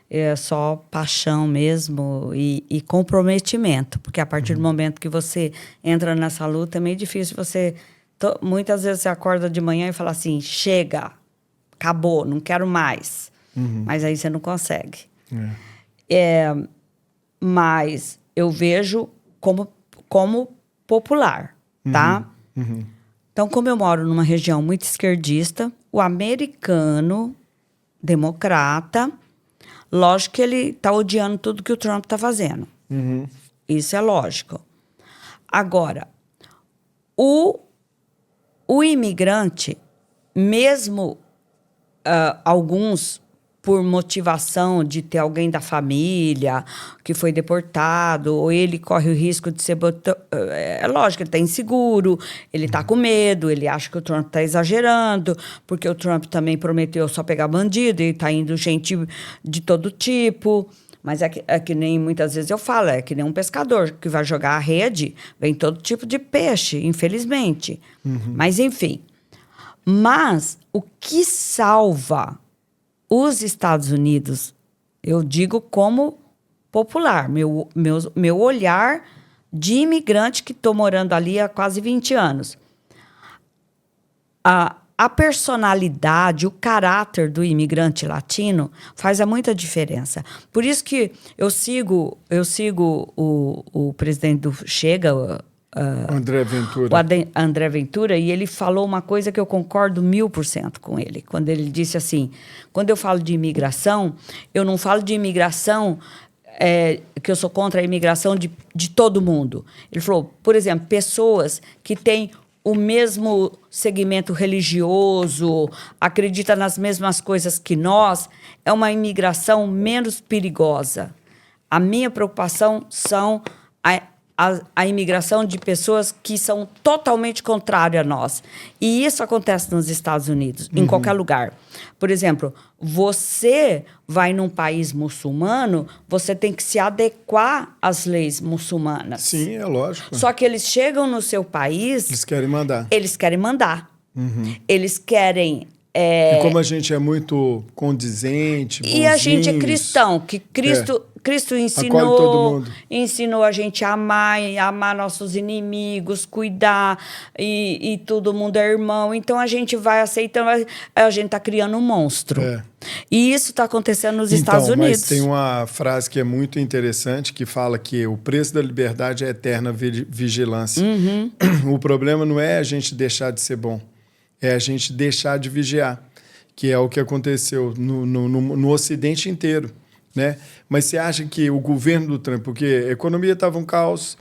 É só paixão mesmo e comprometimento. Porque a partir do momento que você entra nessa luta, é meio difícil você... Muitas vezes você acorda de manhã e fala assim, chega, acabou, não quero mais. Mas aí você não consegue. Mas eu vejo como popular, tá? Então, como eu moro numa região muito esquerdista, o americano, democrata, lógico que ele está odiando tudo que o Trump está fazendo. Isso é lógico. Agora, o imigrante, mesmo alguns... por motivação de ter alguém da família que foi deportado, ou ele corre o risco de ser... É lógico, ele está inseguro, ele está com medo, ele acha que o Trump está exagerando, porque o Trump também prometeu só pegar bandido e está indo gente de todo tipo. Mas é que nem muitas vezes eu falo, é que nem um pescador que vai jogar a rede, vem todo tipo de peixe, infelizmente. Mas, enfim. Mas o que salva... os Estados Unidos, eu digo como popular, meu olhar de imigrante que estou morando ali há quase 20 anos. a personalidade, o caráter do imigrante latino faz muita diferença. Por isso que eu sigo o presidente do Chega, André Ventura. o André Ventura, e ele falou uma coisa que eu concordo 1000% com ele. Quando ele disse assim, quando eu falo de imigração, eu não falo de imigração que eu sou contra a imigração de todo mundo. Ele falou, por exemplo, pessoas que têm o mesmo segmento religioso, acredita nas mesmas coisas que nós, é uma imigração menos perigosa. A minha preocupação são a imigração de pessoas que são totalmente contrárias a nós. E isso acontece nos Estados Unidos, em qualquer lugar. Por exemplo, você vai num país muçulmano, você tem que se adequar às leis muçulmanas. Sim, é lógico. Só que eles chegam no seu país... Eles querem mandar. Eles querem mandar. Eles querem... E como a gente é muito condizente, bonzinhos, e a gente é cristão, que Cristo ensinou a gente a amar nossos inimigos, cuidar, e todo mundo é irmão. Então, a gente vai aceitando, a gente está criando um monstro. E isso está acontecendo nos Estados Unidos. Mas tem uma frase que é muito interessante, que fala que o preço da liberdade é a eterna vigilância. O problema não é a gente deixar de ser bom, é a gente deixar de vigiar, que é o que aconteceu no Ocidente inteiro. Né? Mas você acha que o governo do Trump, porque a economia estava um caos,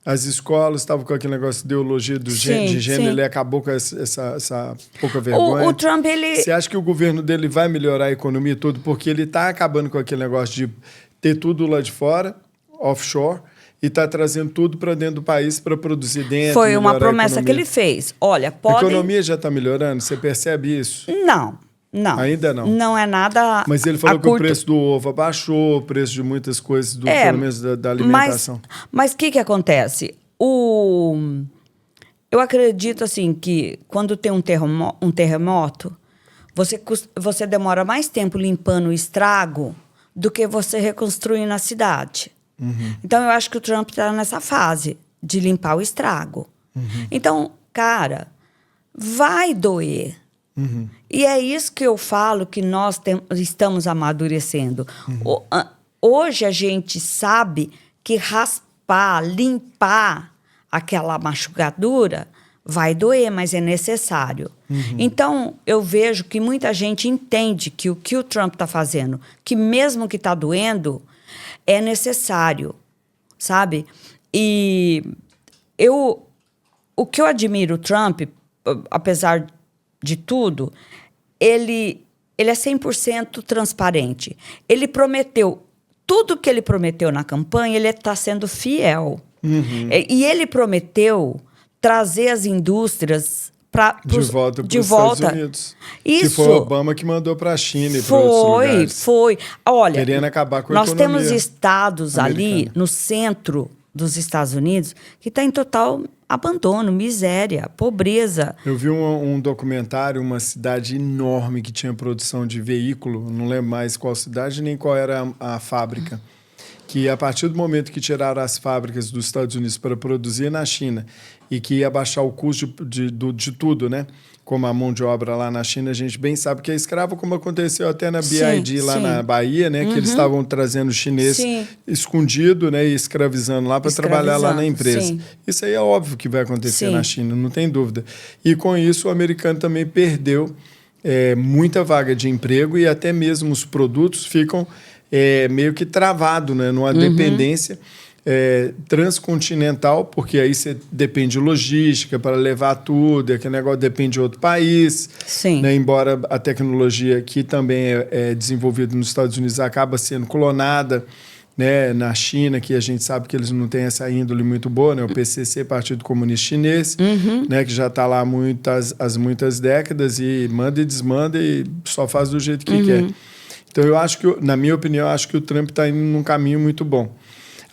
as escolas estavam com aquele negócio de ideologia de gênero, ele acabou com essa pouca vergonha. O Trump, ele... Você acha que o governo dele vai melhorar a economia toda porque ele está acabando com aquele negócio de ter tudo lá de fora, offshore, e está trazendo tudo para dentro do país para produzir dentro? Foi uma promessa que ele fez. Olha, a economia já está melhorando? Você percebe isso? Não. Ainda não. Não é nada. Mas ele falou que o preço do ovo abaixou, o preço de muitas coisas, pelo menos da alimentação. Mas o que acontece? Eu acredito assim que quando tem um terremoto, você demora mais tempo limpando o estrago do que você reconstruindo a cidade. Então, eu acho que o Trump está nessa fase de limpar o estrago. Então, cara, vai doer. E é isso que eu falo que nós estamos amadurecendo. Hoje a gente sabe que raspar, limpar aquela machucadura vai doer, mas é necessário. Então, eu vejo que muita gente entende que o que o Trump está fazendo, que mesmo que está doendo, é necessário, sabe? E o que eu admiro o Trump, apesar de tudo, ele é 100% transparente. Ele prometeu, tudo que ele prometeu na campanha, ele está sendo fiel. E ele prometeu trazer as indústrias de volta para os Estados Unidos. Isso. Que foi o Obama que mandou para a China e para outros lugares. Foi. Olha, querendo acabar com a nós economia temos estados americana ali no centro dos Estados Unidos que está em total abandono, miséria, pobreza. Eu vi um documentário, uma cidade enorme que tinha produção de veículo, não lembro mais qual cidade nem qual era a fábrica, que a partir do momento que tiraram as fábricas dos Estados Unidos para produzir na China e que ia baixar o custo de tudo, né? Como a mão de obra lá na China, a gente bem sabe que é escravo, como aconteceu até na BYD lá na Bahia, né? Que eles estavam trazendo chinês escondido, né? E escravizando lá para trabalhar lá na empresa. Isso aí é óbvio que vai acontecer na China, não tem dúvida. E com isso o americano também perdeu muita vaga de emprego e até mesmo os produtos ficam meio que travados, né? Numa dependência transcontinental, porque aí você depende de logística para levar tudo, aquele negócio depende de outro país. Né? Embora a tecnologia que também é desenvolvida nos Estados Unidos acaba sendo clonada, né? Na China, que a gente sabe que eles não têm essa índole muito boa, né? O PCC, Partido Comunista Chinês, né? Que já está lá há muitas décadas e manda e desmanda e só faz do jeito que quer. Então, eu acho que, na minha opinião, acho que o Trump está indo num caminho muito bom.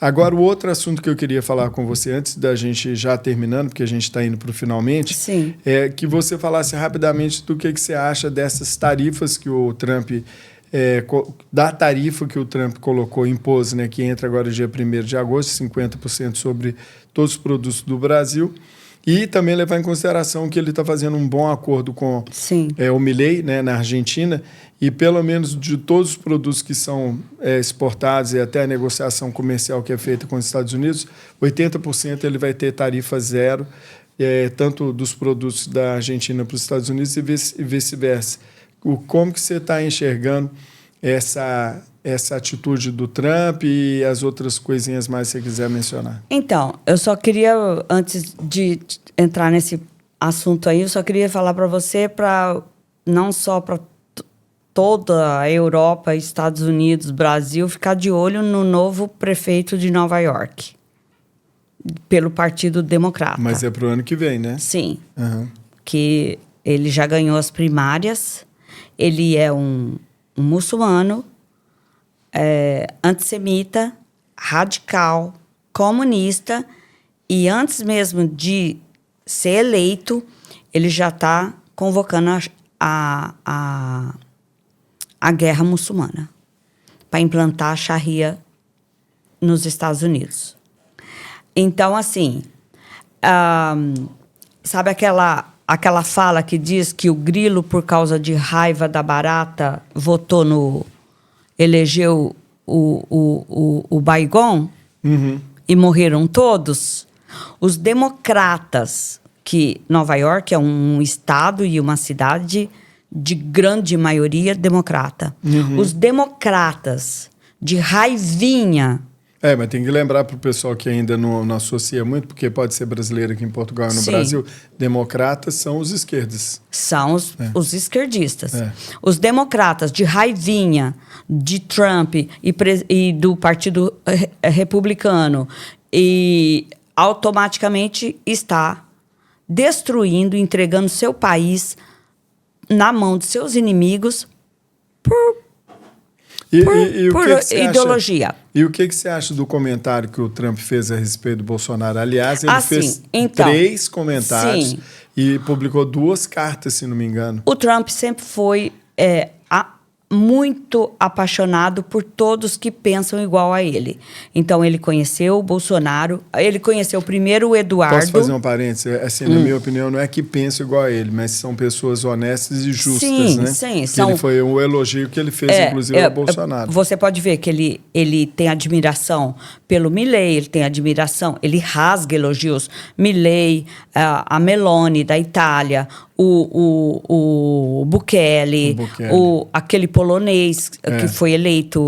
Agora, o outro assunto que eu queria falar com você, antes da gente já terminando, porque a gente está indo para o finalmente, é que você falasse rapidamente do que você acha dessas tarifas que o Trump... da tarifa que o Trump impôs, né, que entra agora dia 1º de agosto, 50% sobre todos os produtos do Brasil, E também levar em consideração que ele está fazendo um bom acordo com Sim. O Milei, né, na Argentina, e pelo menos de todos os produtos que são exportados e até a negociação comercial que é feita com os Estados Unidos, 80% ele vai ter tarifa zero, tanto dos produtos da Argentina para os Estados Unidos e vice-versa. Como que você está enxergando essa atitude do Trump e as outras coisinhas mais que você quiser mencionar? Então, eu só queria, antes de entrar nesse assunto aí, eu só queria falar para você, não só para toda a Europa, Estados Unidos, Brasil, ficar de olho no novo prefeito de Nova York, pelo Partido Democrata. Mas é para o ano que vem, né? Sim. Uhum. Que ele já ganhou as primárias, ele é um muçulmano, antissemita, radical, comunista, e antes mesmo de ser eleito, ele já está convocando a guerra muçulmana para implantar a Sharia nos Estados Unidos. Então, assim, sabe aquela fala que diz que o grilo, por causa de raiva da barata, elegeu o Baigon, Uhum. e morreram todos? Os democratas, que Nova York é um estado e uma cidade de grande maioria democrata. Uhum. Os democratas de raivinha. Mas tem que lembrar para o pessoal que ainda não associa muito, porque pode ser brasileiro aqui em Portugal e no Sim. Brasil, democratas são os esquerdas. São os esquerdistas. É. Os democratas de raivinha de Trump e do Partido Republicano, e automaticamente está destruindo, entregando seu país na mão de seus inimigos por ideologia. E o que você acha do comentário que o Trump fez a respeito do Bolsonaro? Aliás, ele fez então, 3 comentários, sim. E publicou 2 cartas, se não me engano. O Trump sempre foi muito apaixonado por todos que pensam igual a ele. Então, ele conheceu o Bolsonaro, ele conheceu primeiro o Eduardo. Posso fazer um parênteses? Assim, na minha opinião, não é que pensam igual a ele, mas são pessoas honestas e justas, sim, né? Sim, Ele foi um elogio que ele fez, inclusive, ao Bolsonaro. Você pode ver que ele tem admiração pelo Milei, ele tem admiração, ele rasga elogios. Milei, a Meloni, da Itália, o Bukele, aquele polonês que foi eleito.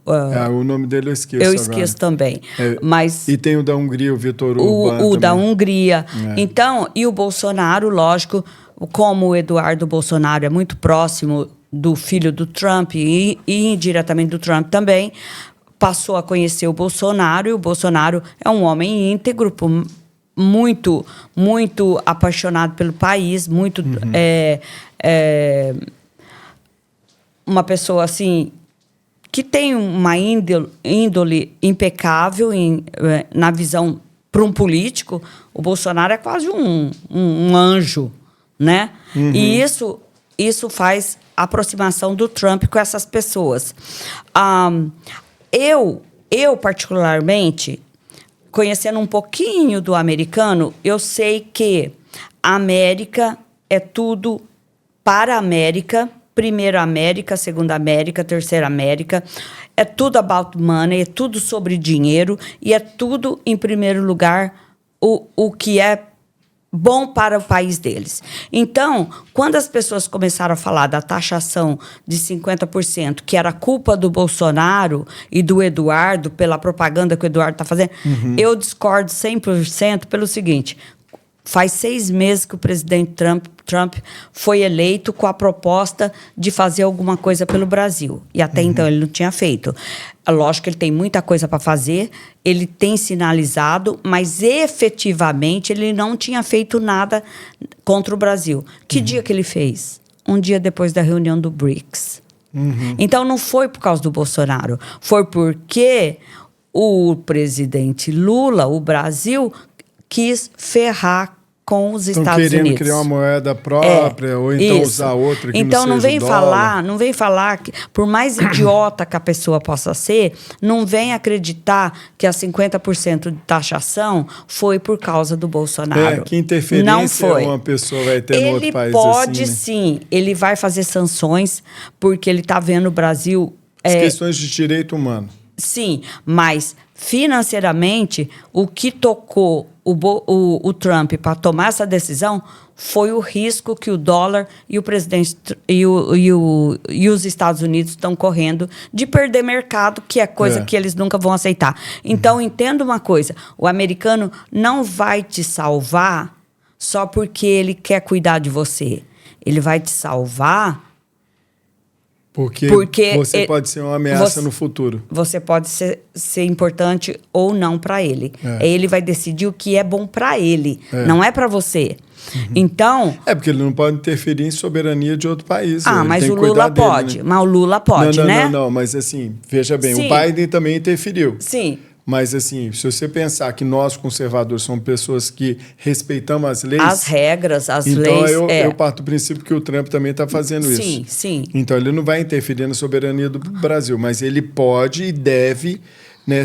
O nome dele eu esqueço. Eu esqueço também. Mas, e tem o da Hungria, o Vitor Orbán. O da Hungria. Então, e o Bolsonaro, lógico, como o Eduardo Bolsonaro é muito próximo do filho do Trump e indiretamente do Trump também, passou a conhecer o Bolsonaro, e o Bolsonaro é um homem íntegro, muito, muito apaixonado pelo país, muito uma pessoa assim que tem uma índole impecável na visão para um político. O Bolsonaro é quase um anjo, né? E isso faz a aproximação do Trump com essas pessoas. Eu particularmente, conhecendo um pouquinho do americano, eu sei que a América é tudo para a América. Primeira América, segunda América, terceira América. É tudo about money, é tudo sobre dinheiro. E é tudo, em primeiro lugar, o que é bom para o país deles. Então, quando as pessoas começaram a falar da taxação de 50%, que era culpa do Bolsonaro e do Eduardo, pela propaganda que o Eduardo está fazendo, eu discordo 100% pelo seguinte: faz 6 meses que o presidente Trump foi eleito com a proposta de fazer alguma coisa pelo Brasil. E até então ele não tinha feito. Lógico que ele tem muita coisa para fazer, ele tem sinalizado, mas efetivamente ele não tinha feito nada contra o Brasil. Que dia que ele fez? Um dia depois da reunião do BRICS. Então não foi por causa do Bolsonaro, foi porque o presidente Lula, o Brasil, quis ferrar com os Estão Estados querendo Unidos. criar uma moeda própria, ou então isso. usar outra que então, não seja o dólar. Não vem falar que, por mais idiota que a pessoa possa ser, não vem acreditar que a 50% de taxação foi por causa do Bolsonaro. Que interferência não foi. uma pessoa vai ter no outro país Ele pode assim, né? sim, ele vai fazer sanções, porque ele está vendo o Brasil... As questões de direito humano. Sim, mas financeiramente, o que tocou o Trump para tomar essa decisão foi o risco que o dólar e o presidente e os Estados Unidos estão correndo de perder mercado, que é coisa que eles nunca vão aceitar. Então, entenda uma coisa: o americano não vai te salvar só porque ele quer cuidar de você. Ele vai te salvar porque você pode ser uma ameaça no futuro. Você pode ser importante ou não para ele. Ele vai decidir o que é bom para ele, não é para você. Então... porque ele não pode interferir em soberania de outro país. Mas o Lula pode. Né? Mas o Lula pode, né? Não, mas assim, veja bem, Sim. o Biden também interferiu. Sim. Mas, assim, se você pensar que nós, conservadores, somos pessoas que respeitamos as leis... As regras, as então leis... Então, eu parto do princípio que o Trump também está fazendo isso. Sim, sim. Então, ele não vai interferir na soberania do Brasil, mas ele pode e deve, né,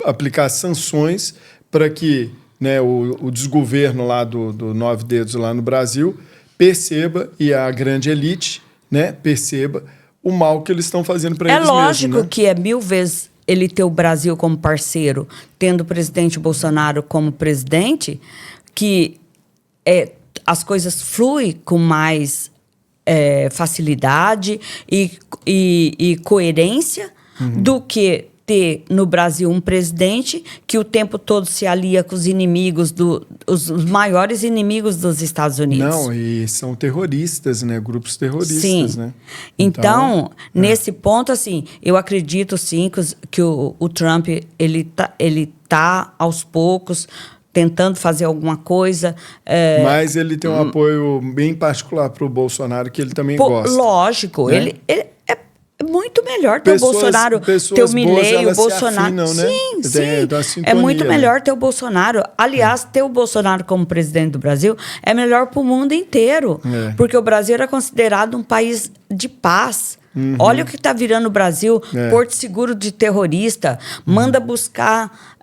aplicar sanções para que, né, o desgoverno lá do Nove Dedos lá no Brasil perceba, e a grande elite, né, perceba o mal que eles estão fazendo para eles mesmos. É lógico que é 1000 vezes... ele ter o Brasil como parceiro, tendo o presidente Bolsonaro como presidente, que as coisas fluem com mais facilidade e coerência do que ter no Brasil um presidente que o tempo todo se alia com os inimigos, os maiores inimigos dos Estados Unidos. Não, e são terroristas, né? Grupos terroristas, sim. né? Então, nesse ponto, assim, eu acredito, sim, que o Trump, ele tá aos poucos tentando fazer alguma coisa. Mas ele tem um apoio bem particular para o Bolsonaro, que ele também gosta. Lógico, né? ele é muito melhor ter o Bolsonaro, ter o Milley, o Bolsonaro. Afinam, né? Sim. É muito melhor ter o Bolsonaro. Aliás, ter o Bolsonaro como presidente do Brasil é melhor para o mundo inteiro. Porque o Brasil era considerado um país de paz. Olha o que está virando o Brasil, porto seguro de terrorista, manda buscar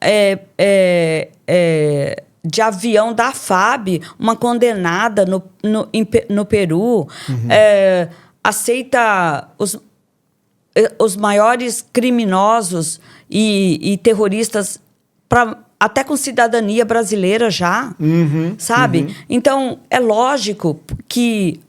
de avião da FAB uma condenada no Peru, aceita os maiores criminosos e terroristas até com cidadania brasileira já, sabe? Então, é lógico que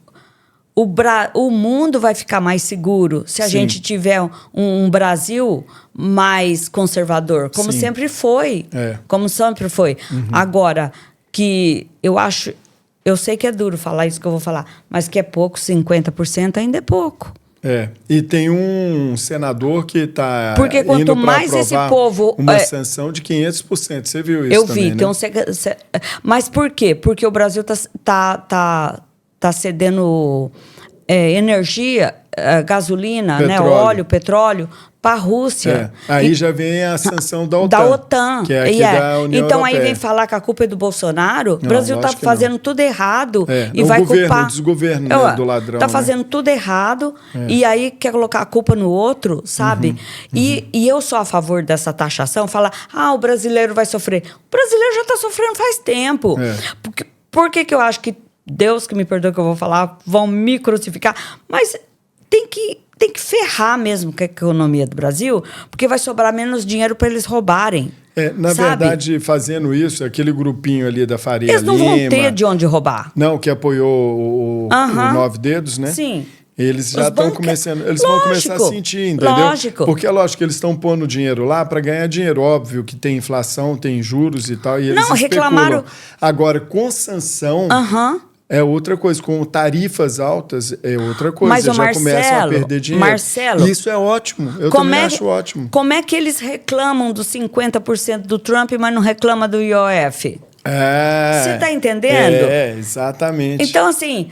o mundo vai ficar mais seguro se a gente tiver um Brasil mais conservador, como sempre foi. Como sempre foi. Agora, que eu sei que é duro falar isso que eu vou falar, mas que é pouco, 50% ainda é pouco. E tem um senador que está porque quanto indo para mais esse povo uma sanção de 500%. Você viu isso eu também, vi, né? Mas por quê? Porque o Brasil tá cedendo energia, gasolina, petróleo. Né, óleo, petróleo, para a Rússia. Aí já vem a sanção da OTAN. Da OTAN. Que é aqui da União então, Europeia. aí vem falar que a culpa é do Bolsonaro. O Brasil está fazendo tudo errado. E vai culpar... O desgoverno, né, do ladrão. Está fazendo tudo errado. E aí quer colocar a culpa no outro, sabe? E eu sou a favor dessa taxação. Falar, o brasileiro vai sofrer. O brasileiro já está sofrendo faz tempo. Por que eu acho que, Deus que me perdoe que eu vou falar, vão me crucificar? Mas tem que ferrar mesmo com a economia do Brasil, porque vai sobrar menos dinheiro para eles roubarem. Na verdade, fazendo isso, aquele grupinho ali da Faria Lima... Eles não vão ter de onde roubar. Não, que apoiou o Nove Dedos, né? Sim. Eles já estão começando... Eles vão começar a sentir, entendeu? Lógico. Porque é lógico que eles estão pondo dinheiro lá para ganhar dinheiro. Óbvio que tem inflação, tem juros e tal, e eles especulam. Reclamaram... Agora, com sanção... É outra coisa, com tarifas altas é outra coisa. Mas já começam a perder dinheiro. Marcelo, isso é ótimo. Eu também acho ótimo. Como é que eles reclamam dos 50% do Trump, mas não reclamam do IOF? Você está entendendo? Exatamente. Então, assim,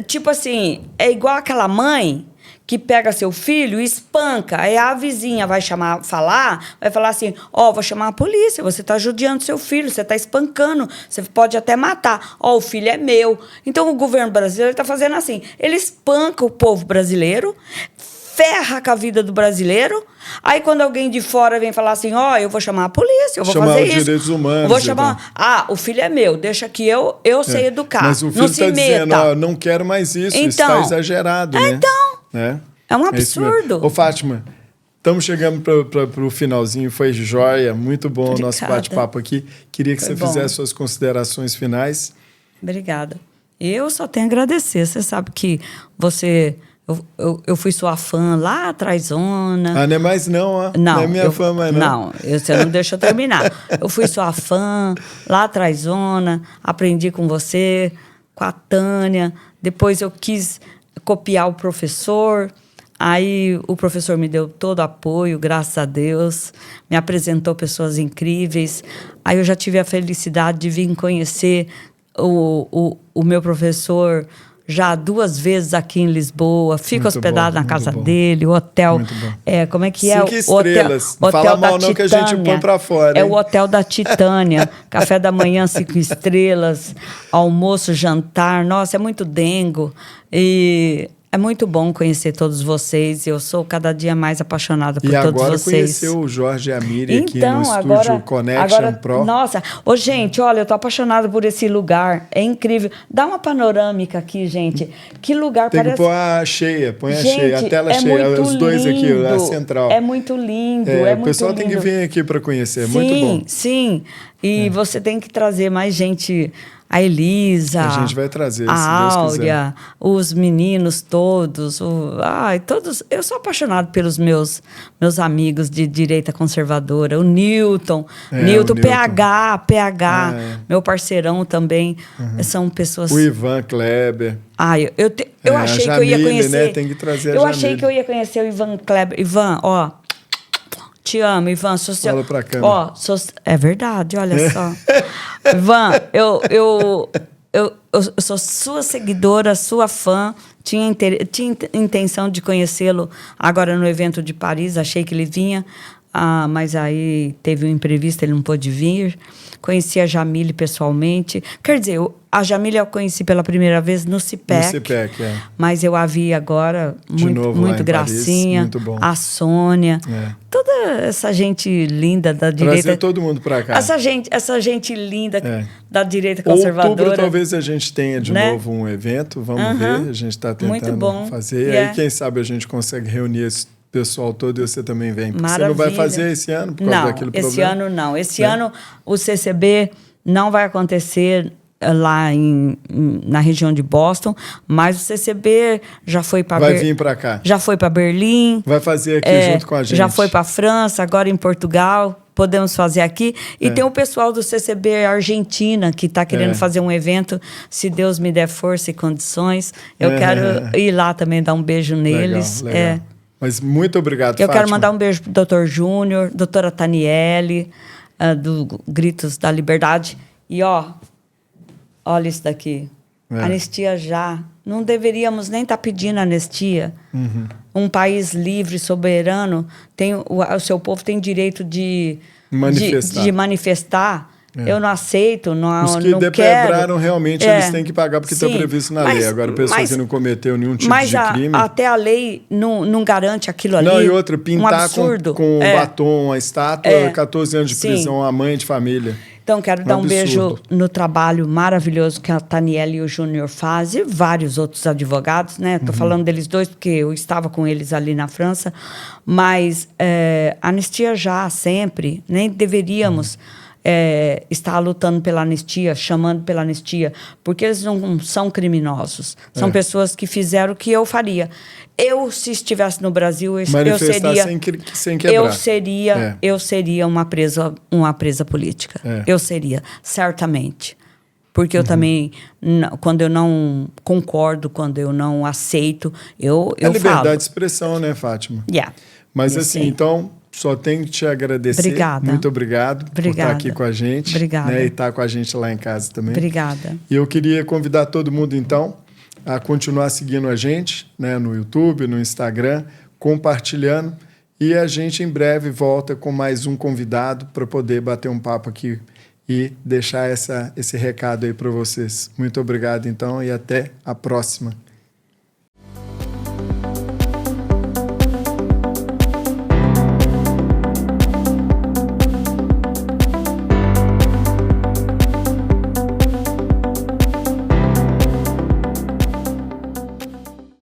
tipo assim, é igual aquela mãe que pega seu filho e espanca. Aí a vizinha vai falar assim, vou chamar a polícia, você está judiando seu filho, você está espancando, você pode até matar. O filho é meu. Então, o governo brasileiro está fazendo assim, ele espanca o povo brasileiro, ferra com a vida do brasileiro. Aí, quando alguém de fora vem falar assim, eu vou chamar a polícia, eu vou fazer isso. Direitos humanos. Eu vou chamar... o filho é meu, deixa que eu sei educar. Mas o filho está dizendo, não quero mais isso, então, está exagerado, né? Então, é um absurdo. Ô, Fátima, estamos chegando para o finalzinho, foi joia, muito bom o nosso bate-papo aqui. Queria que você fizesse suas considerações finais. Obrigada. Eu só tenho a agradecer, você sabe que você... Eu fui sua fã lá atrás, Zona. Não é mais não, ó. Não é minha fã mais não. Não, você não deixa eu terminar. Eu fui sua fã lá atrás, Zona. Aprendi com você, com a Tânia. Depois eu quis copiar o professor. Aí o professor me deu todo o apoio, graças a Deus. Me apresentou pessoas incríveis. Aí eu já tive a felicidade de vir conhecer o meu professor... já 2 vezes aqui em Lisboa, fico hospedado na casa dele, o hotel... como é que é? 5 estrelas. Hotel fala mal da não que a gente põe pra fora. É o hotel da Titânia. Café da manhã, 5 estrelas. Almoço, jantar. Nossa, é muito dengo. E... é muito bom conhecer todos vocês. Eu sou cada dia mais apaixonada por todos vocês. E agora conheceu o Jorge e a Miriam aqui no estúdio Connection Pro. Nossa, gente, olha, eu tô apaixonada por esse lugar. É incrível. Dá uma panorâmica aqui, gente. Que lugar Tem parece... que pôr a cheia, põe a cheia, a tela cheia. Os dois lindo. Aqui, a central. É muito lindo, o pessoal tem que vir aqui para conhecer, muito bom. Sim. E você tem que trazer mais gente... A Elisa, a gente vai trazer, a Áurea, os meninos todos, todos. Eu sou apaixonado pelos meus amigos de direita conservadora, o Newton, PH, meu parceirão também, são pessoas... O Ivan Kleber. Eu achei que eu ia conhecer... Né? Tem que trazer eu achei que eu ia conhecer o Ivan Kleber. Ivan, te amo, Ivan. Fala pra câmera. É verdade, olha só. Ivan, eu sou sua seguidora, sua fã. Tinha intenção de conhecê-lo agora no evento de Paris. Achei que ele vinha, mas aí teve um imprevisto, ele não pôde vir. Conheci a Jamile pessoalmente. Quer dizer, a Jamile eu conheci pela primeira vez no CIPEC. No CIPEC, Mas eu a vi agora, muito gracinha. Paris, muito bom. A Sônia. Toda essa gente linda da direita. Trazer todo mundo para cá. Essa gente linda da direita conservadora. Outubro talvez a gente tenha de novo um evento. Vamos ver. A gente está tentando fazer. E aí, quem sabe, a gente consegue reunir esse pessoal todo e você também vem. Você não vai fazer esse ano por causa daquele problema? Esse ano não. Esse ano o CCB não vai acontecer lá na região de Boston, mas o CCB já foi para Vai vir para cá. Já foi para Berlim. Vai fazer aqui junto com a gente. Já foi para a França, agora em Portugal. Podemos fazer aqui. E tem o pessoal do CCB Argentina, que está querendo fazer um evento. Se Deus me der força e condições, eu quero ir lá também, dar um beijo neles. Legal. Mas muito obrigado, Fátima. Eu quero mandar um beijo pro Dr. Júnior, doutora Taniele, do Gritos da Liberdade. E, olha isso daqui. Anistia já. Não deveríamos nem estar pedindo anistia. Um país livre, soberano, o seu povo tem direito de manifestar. Eu não aceito, Os que depredaram realmente, eles têm que pagar porque está previsto na lei. Agora, a pessoa que não cometeu nenhum tipo de crime... Mas até a lei não garante aquilo ali. Não, e outra, pintar com batom a estátua, 14 anos de prisão, a mãe de família. Então, quero dar um beijo no trabalho maravilhoso que a Taniele e o Júnior fazem, e vários outros advogados, né? Estou falando deles dois porque eu estava com eles ali na França. Mas anistia já, sempre. Nem deveríamos... estar lutando pela anistia, chamando pela anistia, porque eles não são criminosos. São pessoas que fizeram o que eu faria. Se estivesse no Brasil, eu seria... sem quebrar. Eu seria uma presa política. Eu seria, certamente. Porque eu também, quando eu não concordo, quando eu não aceito, eu falo. Liberdade de expressão, né, Fátima? Mas assim, então... Só tenho que te agradecer. Obrigada. Muito obrigado por estar aqui com a gente. Obrigada. E estar com a gente lá em casa também. Obrigada. E eu queria convidar todo mundo, então, a continuar seguindo a gente, né, no YouTube, no Instagram, compartilhando. E a gente em breve volta com mais um convidado para poder bater um papo aqui e deixar esse recado aí para vocês. Muito obrigado, então, e até a próxima.